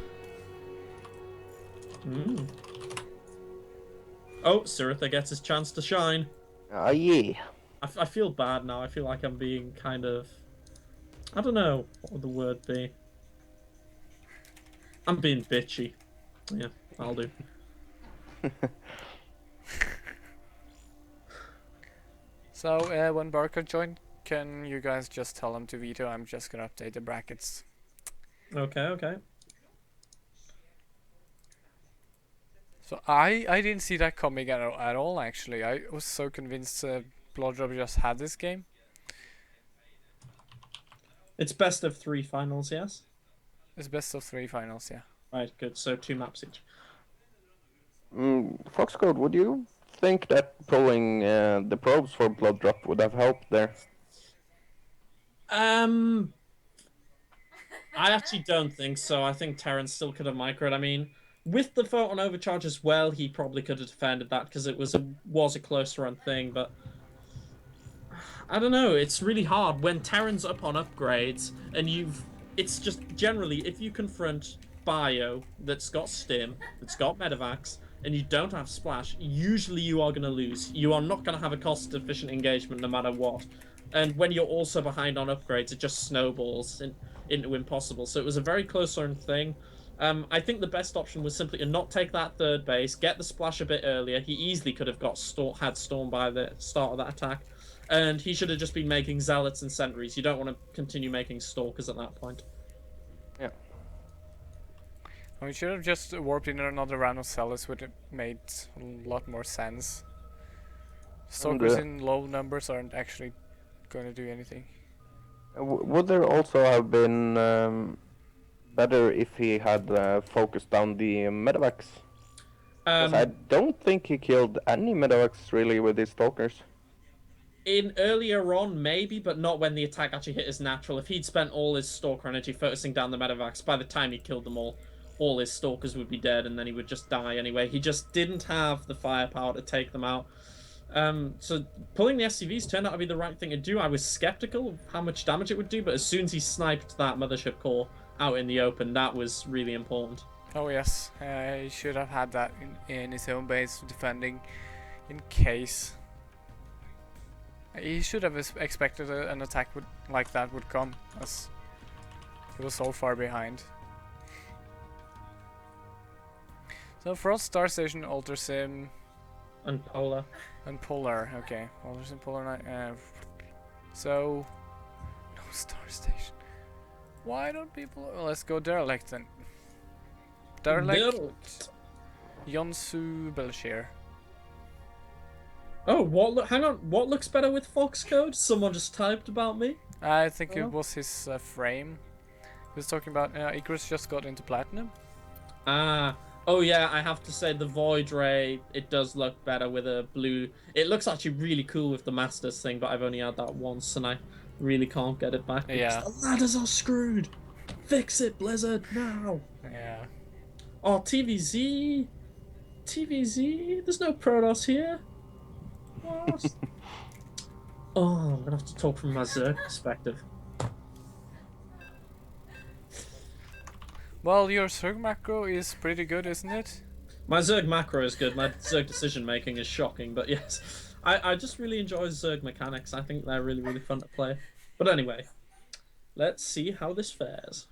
Oh, Siritha gets his chance to shine. Yeah. I feel bad now. I feel like I'm being kind of... I don't know. What would the word be? I'm being bitchy. Yeah, I'll do. So, when Barker joined, can you guys just tell him to veto? I'm just gonna update the brackets. Okay, okay. So I didn't see that coming at all, actually. I was so convinced Bloodrop just had this game. It's best of 3 finals, yes? It's best of 3 finals, yeah. Right, good. So 2 maps each. Foxcode, would you think that pulling the probes for Blood Drop would have helped there? I actually don't think so. I think Terran still could have microed. I mean, with the photon overcharge as well, he probably could have defended that because it was a close run thing. But I don't know. It's really hard when Terran's up on upgrades and it's just generally if you confront Bio that's got Stim, that's got Medivacs, and you don't have Splash, usually you are going to lose. You are not going to have a cost-efficient engagement no matter what. And when you're also behind on upgrades, it just snowballs into impossible. So it was a very close run thing. I think the best option was simply to not take that third base, get the splash a bit earlier. He easily could have had Storm by the start of that attack. And he should have just been making Zealots and Sentries. You don't want to continue making Stalkers at that point. Yeah. We should have just warped in another round of Celis, would have made a lot more sense. Stalkers in low numbers aren't actually going to do anything. Would there also have been better if he had focused down the Medivacs? 'Cause I don't think he killed any Medivacs really with his Stalkers. In earlier on, maybe, but not when the attack actually hit his natural. If he'd spent all his Stalker energy focusing down the Medivacs, by the time he killed them all his Stalkers would be dead, and then he would just die anyway. He just didn't have the firepower to take them out. So pulling the SCVs turned out to be the right thing to do. I was skeptical of how much damage it would do, but as soon as he sniped that Mothership core out in the open, that was really important. Oh yes, he should have had that in his own base defending in case. He should have expected an attack like that would come, as he was so far behind. So Frost, Star Station, Alter Sim, And Polar. and Polar. Okay, Alter Sim, Polar Knight. So no Star Station. Why don't people? Well, let's go Derelict then. Derelict. Yonsu Belshir. Oh, hang on. What looks better with Fox code? Someone just typed about me. I think it was his frame. He was talking about Icarus just got into platinum. Oh yeah, I have to say the Void Ray, it does look better with a blue. It looks actually really cool with the Masters thing, but I've only had that once and I really can't get it back. Yeah. The ladders are screwed. Fix it, Blizzard, now. Yeah. Oh, TVZ? There's no Protoss here. What? Oh, I'm gonna have to talk from my Zerg perspective. Well, your Zerg macro is pretty good, isn't it? My Zerg macro is good, my Zerg decision making is shocking, but yes. I just really enjoy Zerg mechanics. I think they're really, really fun to play. But anyway, let's see how this fares.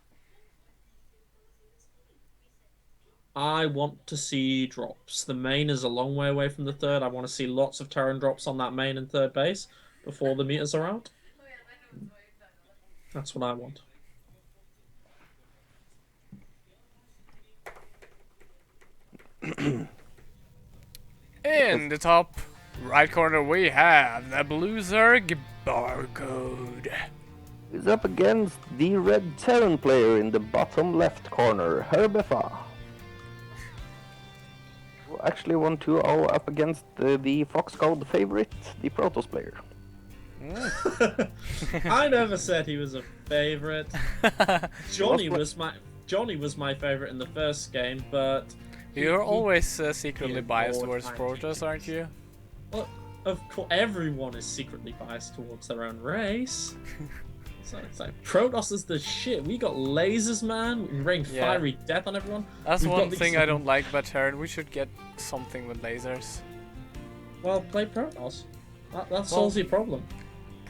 I want to see drops. The main is a long way away from the third. I want to see lots of Terran drops on that main and third base before the meters are out. That's what I want. In the top right corner we have the Blue Zerg Barcode. He's up against the red Terran player in the bottom left corner, Herbefa. Who actually won 2-0 up against the Foxcode favorite, the Protoss player. I never said he was a favorite. Johnny was my favorite in the first game, but You're always secretly biased towards Protoss, aren't you? Well, of course, everyone is secretly biased towards their own race. So it's like Protoss is the shit. We got lasers, man. We can rain fiery death on everyone. That's We've one got thing these- I don't like about Terran. We should get something with lasers. Well, play Protoss. That solves your problem.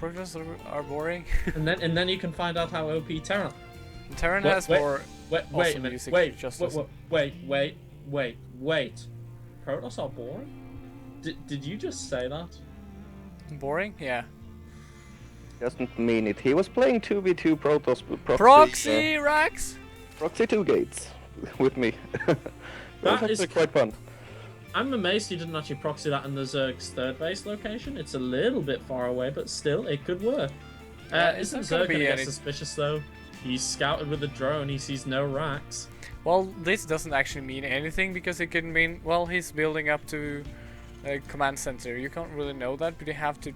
Protoss are boring. And then you can find out how OP Terran. Terran Wait, has wait, more Wait a awesome minute. music. Wait, Just wait. Protoss are boring? Did you just say that? boring. Yeah. Doesn't mean it. He was playing 2v2 Protoss Proxy Rax. Proxy 2 gates with me. That was That is actually quite fun. I'm amazed you didn't actually proxy that in the Zerg's third base location. It's a little bit far away, but still, it could work. Yeah, it's Isn't not gonna Zerg be gonna get any- suspicious though? He's scouted with a drone. He sees no racks. Well, this doesn't actually mean anything because it can mean, well, he's building up to a command center. You can't really know that, but you have to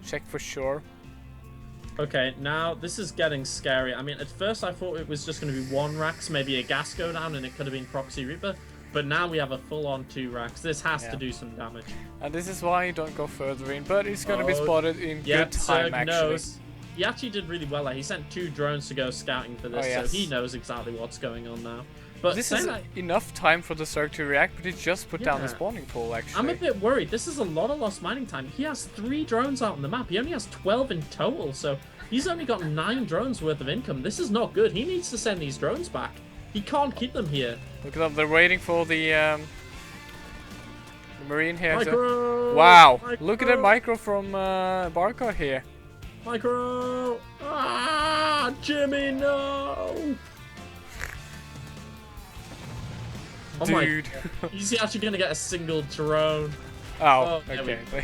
check for sure. Okay, now this is getting scary. I mean, at first I thought it was just going to be one racks, maybe a gas go down, and it could have been Proxy Reaper. But now we have a full-on 2 racks. This has to do some damage. And this is why you don't go further in, but it's gonna be Oh, spotted in Yeah, good time Zerg actually. knows. He actually did really well there. He sent 2 drones to go scouting for this, Oh, yes. so he knows exactly what's going on now. But This saying is that, enough time for the Zerg to react, but he just put down the Yeah. spawning pool actually. I'm a bit worried. This is a lot of lost mining time. He has 3 drones out on the map. He only has 12 in total, so he's only got 9 drones worth of income. This is not good. He needs to send these drones back. He can't keep them here. Look at them, they're waiting for the Marine here. Micro! Wow, Micro! look at that micro from Barcode here. Micro! Ah! Jimmy, no! Oh Dude. my god. Is he actually going to get a single drone? Oh, there we okay.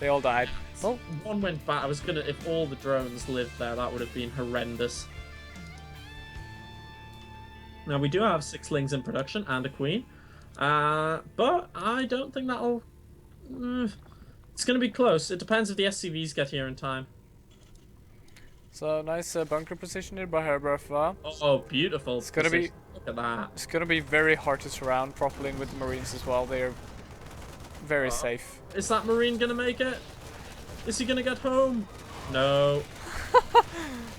They all died. Well, One went back. I was gonna. If all the drones lived there, that would have been horrendous. Now we do have 6 lings in production and a queen, but I don't think that'll. It's gonna be close. It depends if the SCVs get here in time. so nice bunker position here by Herberfa. Oh, beautiful! It's gonna be- position. Look at that. It's gonna be very hard to surround properly with the Marines as well. They're very safe. Is that Marine gonna make it? Is he gonna get home? No.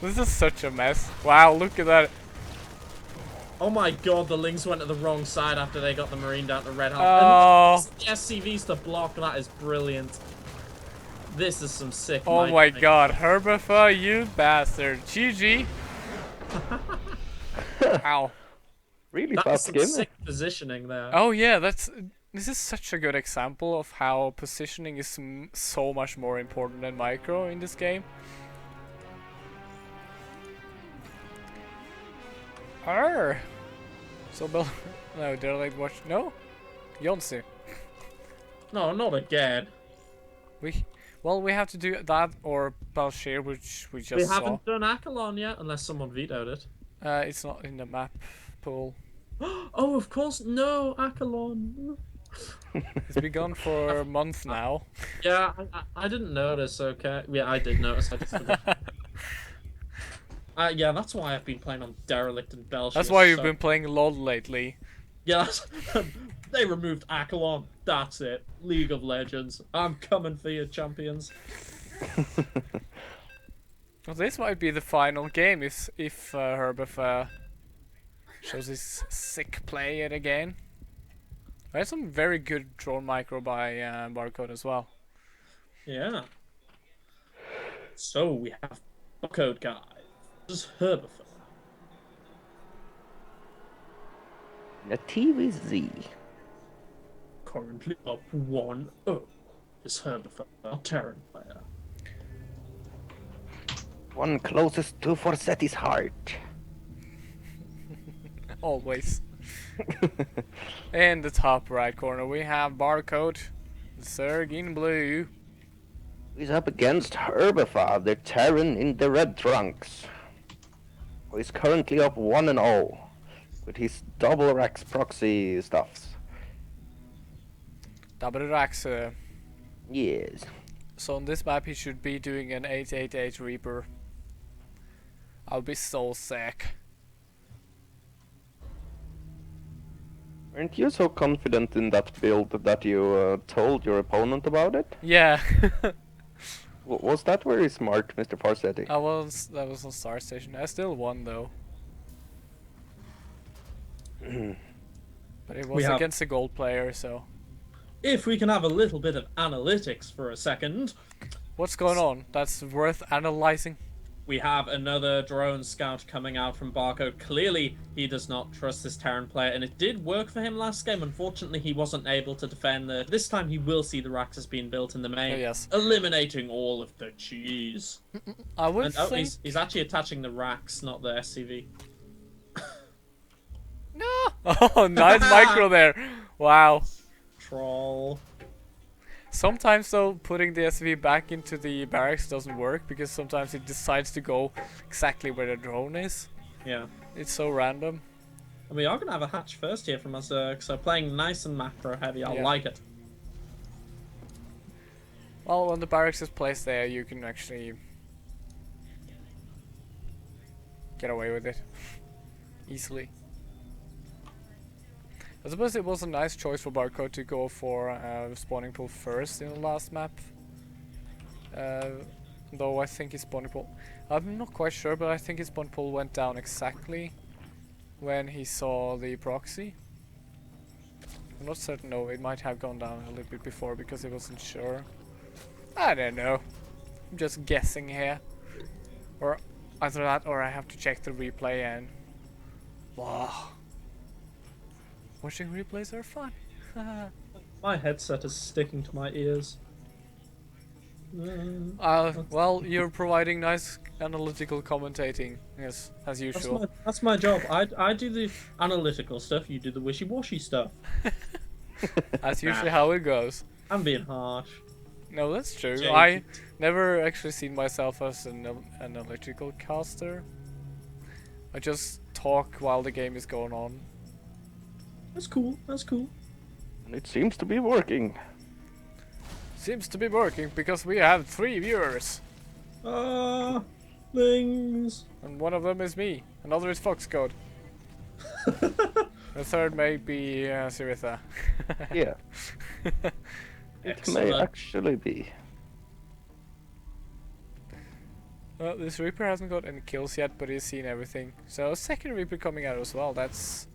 This is such a mess. Wow, look at that. Oh my god, the lings went to the wrong side after they got the Marine down to red half. Oh, And the SCVs to block, that is brilliant. This is some sick oh mining. my god, Herberfa, you bastard. GG. Ow. Really That was fast some game. sick positioning there. Oh yeah, this is such a good example of how positioning is so much more important than micro in this game. Arr! So Bill, no, Derelict watch, no? Yonsei. No, not again. We have to do that or Balshir, which we just We saw. haven't done Akalon yet, unless someone vetoed it. It's not in the map pool. Oh, of course, no, Akalon. It's been gone for a month now. Yeah, I didn't notice, okay. Yeah, I did notice, I just forgot. Yeah, that's why I've been playing on Derelict and Belsh. That's why you've been playing LOL lately. Yeah, they removed Akalon. That's it. League of Legends. I'm coming for you, champions. Well, this might be the final game if Herberf shows his sick play yet again. I had some very good drone micro by Barcode as well. Yeah. So we have Barcode guy. This is Herberf. The TVZ. Currently up 1-0. Is Herberf a Terran player? One closest to Forsetti's heart. Always. In the top right corner we have Barcode, Zerg in blue. He's up against Herbefa, the Terran in the red trunks. Who is currently up 1-0 with his double racks proxy stuffs. Double Rax. Yes. So on this map he should be doing an 888 Reaper. I'll be so sick. Aren't you so confident in that build that you told your opponent about it? Yeah. Was that very smart, Mr. Farsetti? That was on Star Station. I still won though. But it was have- against a gold player, so if we can have a little bit of analytics for a second, What's going on? That's worth analyzing. we have another drone scout coming out from Barco. Clearly, he does not trust this Terran player, and it did work for him last game. Unfortunately, he wasn't able to defend the... This time, he will see the Raxus being built in the main, Oh, yes. eliminating all of the cheese. I would And oh, think... he's actually attaching the Rax, not the SCV. No! Oh, nice micro there. Wow. Troll. Sometimes though, putting the SV back into the barracks doesn't work because sometimes it decides to go exactly where the drone is. Yeah. It's so random. And we are going to have a hatch first here from us, so playing nice and macro heavy. I Yeah. like it. Well, when the barracks is placed there, you can actually get away with it easily. I suppose it was a nice choice for Barco to go for spawning pool first in the last map. Though I think his spawning pool... I'm not quite sure, but I think his spawning pool went down exactly when he saw the proxy. I'm not certain, no, it might have gone down a little bit before because he wasn't sure. I don't know. I'm just guessing here. Or either that or I have to check the replay and... Wow. Watching replays are fun. My headset is sticking to my ears. Well, you're providing nice analytical commentating, yes, as usual. That's my job. I do the analytical stuff, you do the wishy-washy stuff. That's usually how it goes. I'm being harsh. No, that's true. Jake. I never actually seen myself as an analytical caster. I just talk while the game is going on. That's cool. That's cool. And it seems to be working. Seems to be working because we have 3 viewers. Things. And one of them is me. Another is Foxcode. The third may be Siritha. Yeah. It may Excellent. actually be. Well, this Reaper hasn't got any kills yet, but he's seen everything. So, second Reaper coming out as well, that's...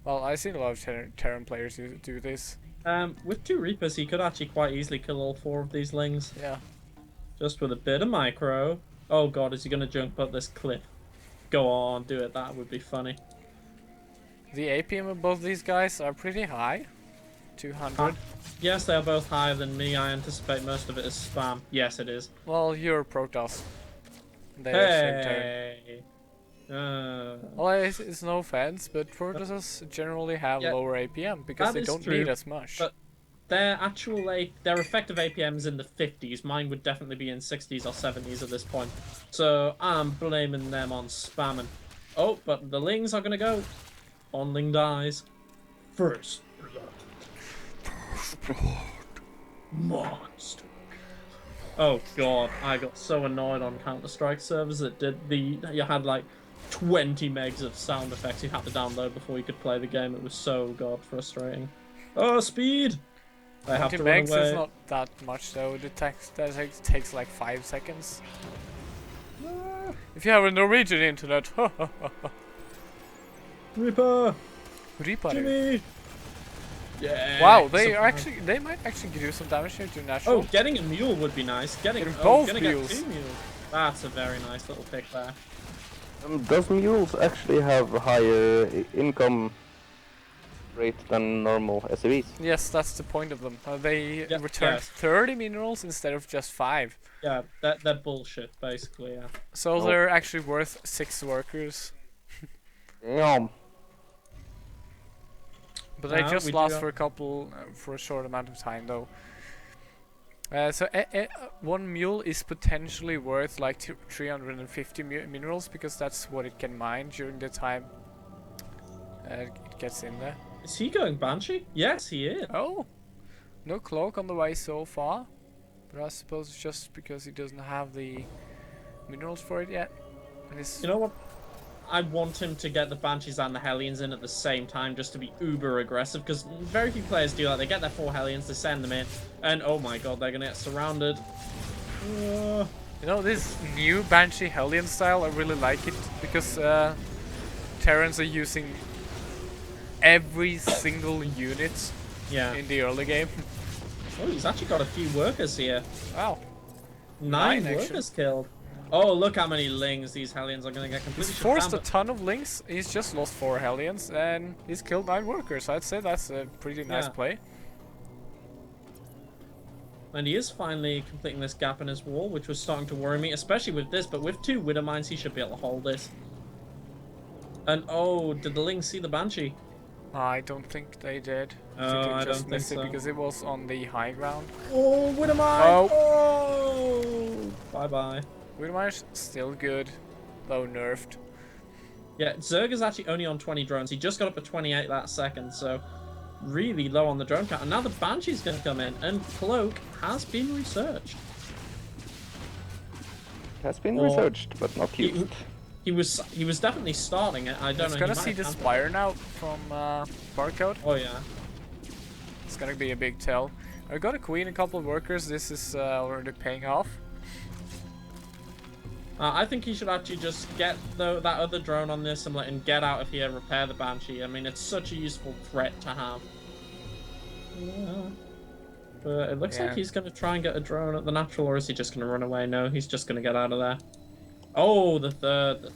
Well, I've seen a lot of Terran players do this. With 2 Reapers, he could actually quite easily kill all 4 of these lings. Yeah. Just with a bit of micro. Oh god, is he going to jump up this cliff? Go on, do it. That would be funny. The APM of both these guys are pretty high. 200. Yes, they are both higher than me. I anticipate most of it is spam. Yes, it is. Well, you're Protoss. They're Terran. Hey. Well, it's no offense, but Protosses generally have Yeah, lower APM because that they is don't true, need as much. but their their effective APM is in the 50s. Mine would definitely be in 60s or 70s at this point. So I'm blaming them on spamming. Oh, but the Lings are gonna go. On Ling dies. First blood. Monster. Oh god, I got so annoyed on Counter-Strike servers that you had like 20 megs of sound effects you had to download before you could play the game. It was so god frustrating. Oh, speed! I have 20 to run megs away. is not that much though. That takes like 5 seconds. If you have a Norwegian internet. Reaper! Reaper. Jimmy! Yeah. Wow, they might actually do some damage here to natural. Oh, getting a mule would be nice. Getting both gonna mules. get 2 mules. That's a very nice little pick there. Does mules actually have a higher income rate than normal SCVs? Yes, that's the point of them. They Yeah, return yes. 30 minerals instead of just 5. Yeah, that bullshit basically. Yeah. So Oh. they're actually worth 6 workers. Yeah. But they Yeah, just we do last have- for for a short amount of time though. So one mule is potentially worth like 350 minerals because that's what it can mine during the time it gets in there. Is he going Banshee? Yes, he is. Oh, no cloak on the way so far, but I suppose it's just because he doesn't have the minerals for it yet. And it's You know what? I want him to get the Banshees and the Hellions in at the same time just to be uber aggressive, because very few players do that. They get their 4 Hellions, they send them in, and oh my god, they're gonna get surrounded. You know, this new Banshee Hellion style, I really like it because Terrans are using every single unit Yeah. in the early game. Oh, he's actually got a few workers here. Wow. 9 Nine, workers killed. Oh, look how many lings these Hellions are going to get completely He's forced a shut down, ton of links. He's just lost 4 Hellions and he's killed 9 workers. I'd say that's a pretty nice Yeah. play. And he is finally completing this gap in his wall, which was starting to worry me, especially with this. But with 2 Widow Mines, he should be able to hold this. And oh, did the Lings see the Banshee? I don't think they did. Oh, think they I just don't missed think it so. because it was on the high ground. Oh, Widow Mine! Oh. Oh! Bye-bye. Widowmire's still good, though nerfed. Yeah, Zerg is actually only on 20 drones. He just got up to 28 that second, so really low on the drone count. And now the Banshee's going to come in, and Cloak has been researched. Has been Or- researched, but not He- used. He was definitely starting it. I don't It's know. gonna he might see have the cancelled Spire it. now from Barcode. Oh yeah. It's gonna be a big tell. I got a queen, a couple of workers. This is already paying off. I think he should actually just get that other drone on this and let him get out of here, repair the Banshee. I mean, it's such a useful threat to have. Yeah. But it looks Yeah. like he's going to try and get a drone at the natural, or is he just going to run away? No, he's just going to get out of there. Oh, the third.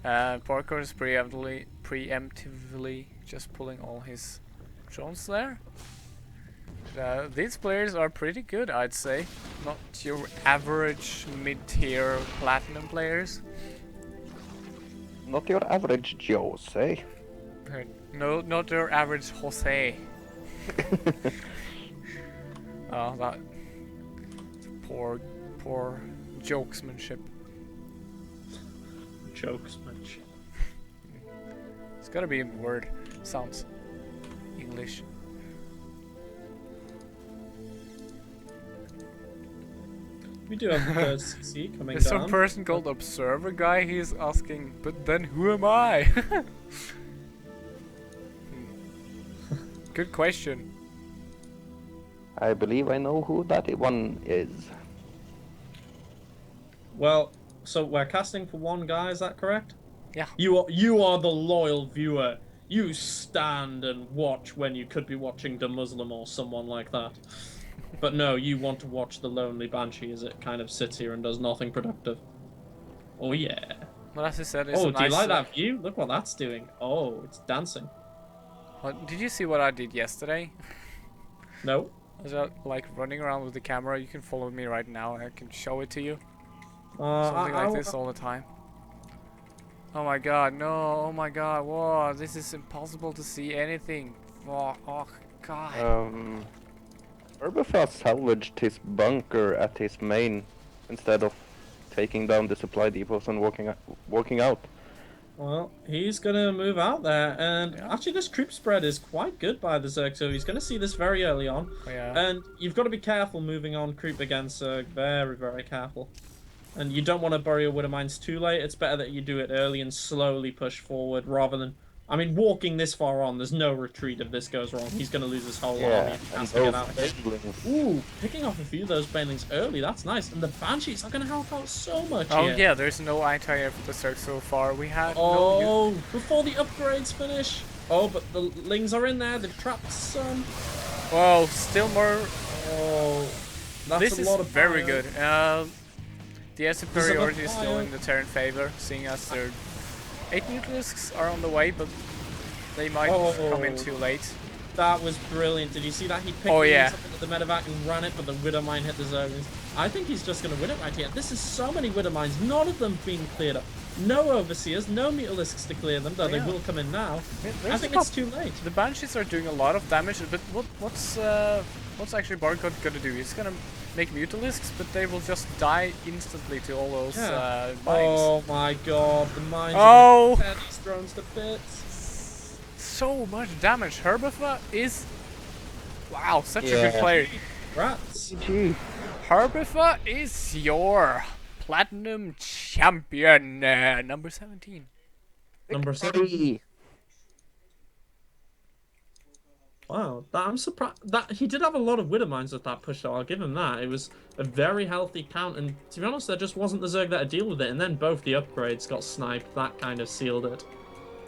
Barcode is preemptively just pulling all his drones there. These players are pretty good, I'd say. Not your average mid-tier platinum players. Not your average Joes, eh? No, not your average Jose. Oh, that poor jokesmanship. Jokes much. It's gotta be a word. Sounds English. We do have the third CC coming There's down. some person called Observer Guy. He's asking, but then who am I? Good question. I believe I know who that one is. Well, so we're casting for one guy, is that correct? Yeah. You are the loyal viewer. You stand and watch when you could be watching The Muslim or someone like that. But no, you want to watch the lonely Banshee as it kind of sits here and does nothing productive. Oh yeah. Well, as I said, it's Oh, a do you nice, like that view? Look what that's doing. Oh, it's dancing. Did you see what I did yesterday? No. I was like running around with the camera. You can follow me right now. I can show it to you. Uh, Something like this all the time. Oh my god, no, oh my god, whoa, this is impossible to see anything. Oh god. Urbafa salvaged his bunker at his main instead of taking down the supply depots and walking out. Well, he's gonna move out there, and Yeah. actually this troop spread is quite good by the Zerg, so he's gonna see this very early on. Oh, yeah. And you've got to be careful moving on creep against Zerg, very, very careful. And you don't want to bury your Widow Mines too late, it's better that you do it early and slowly push forward, rather than... I mean, walking this far on, there's no retreat if this goes wrong. He's gonna lose his whole army Yeah, if he and has to get those out of here. Banelings. Ooh, picking off a few of those Banelings early, that's nice. And the Banshees are gonna help out so much Oh here. yeah, there's no anti-air for the Zerg so far. We had no... Oh, before the upgrades finish. Oh, but the Lings are in there. They've trapped some. Whoa, still more... Oh, that's This a is lot of very fire. good. The air superiority is still fire. in the Terran favor, seeing as their 8 Nucleusks are on the way, but they might come in Oh. too late. That was brilliant. Did you see that? He picked Oh, the yeah. Lings up into the medevac and ran it, but the Widow Mine hit the Zerglings. I think he's just going to win it right here. This is so many Widow Mines, none of them being cleared up. No Overseers, no Mutalisks to clear them, though they Yeah. will come in now. There's I think a it's too late. The Banshees are doing a lot of damage, but what's actually Barcode gonna do? He's gonna make Mutalisks, but they will just die instantly to all those Yeah. mines. Oh my god, the mines Oh. are tear these drones to bits. So much damage. Herbifa is... Wow, such a Yeah. good player. Rats. GG. Herbifa is your Platinum Champion, number 17. Number 7. Hey. Wow, I'm surprised that he did have a lot of Widow Mines with that push, though. I'll give him that. It was a very healthy count, and to be honest, there just wasn't the Zerg there to deal with it. And then both the upgrades got sniped. That kind of sealed it.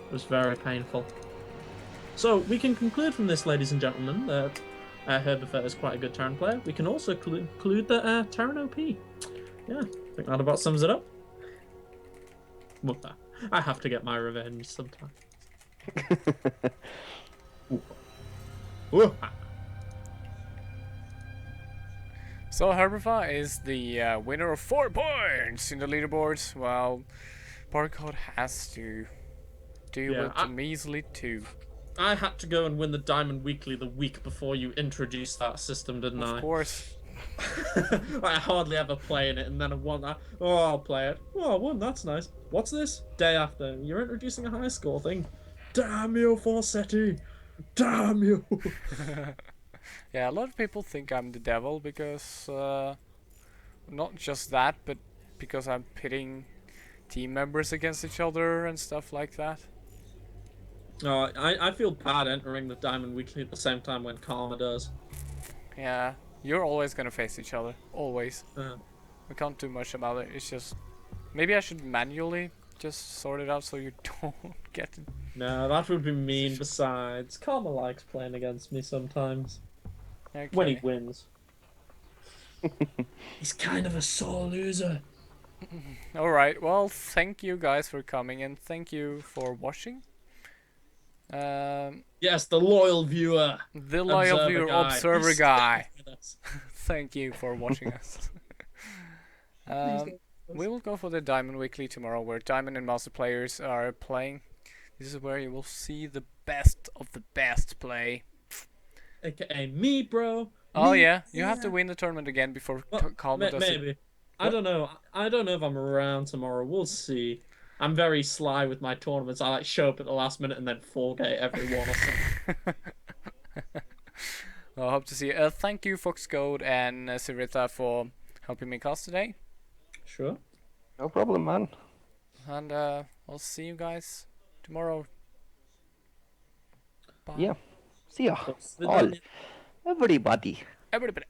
It was very painful. So we can conclude from this, ladies and gentlemen, that Herbivore is quite a good Terran player. We can also conclude that Terran OP. Yeah, I think that about sums it up. Well, I have to get my revenge sometime. Ooh. So Herbivore is the winner of 4 points in the leaderboards, while Barcode has to deal Yeah, with the measly 2. I had to go and win the Diamond Weekly the week before you introduced that system, didn't I? Of course. I hardly ever play in it, and then I won that. Oh, I'll play it. Oh, I won. That's nice. What's this? Day after. You're introducing a high score thing. Damn you, Forseti! Damn you! Yeah, a lot of people think I'm the devil because not just that, but because I'm pitting team members against each other and stuff like that. Oh, I feel bad entering the Diamond Weekly at the same time when Karma does. Yeah, you're always gonna face each other. Always. Uh, We can't do much about it. It's just maybe I should manually just sort it out so you don't get it. no, that would be mean. Besides, Karma likes playing against me sometimes. Okay. When he wins. He's kind of a sore loser. Alright, well, thank you guys for coming and thank you for watching. Yes, the loyal viewer. The loyal Observer viewer, guy. observer He's guy. with us. Thank you for watching us. We will go for the Diamond Weekly tomorrow, where Diamond and Master players are playing. This is where you will see the best of the best play. AKA me, bro. Oh Me. yeah, you have to win the tournament again before Well, Kalma does it. maybe. I don't know. I don't know if I'm around tomorrow. We'll see. I'm very sly with my tournaments. I like show up at the last minute and then forgate everyone or something. Well, I hope to see you. Thank you, Foxcode and Sirita, for helping me cast today. Sure. No problem, man. And I'll see you guys tomorrow. Bye. Yeah. See ya. What's the All. done? Everybody. Everybody.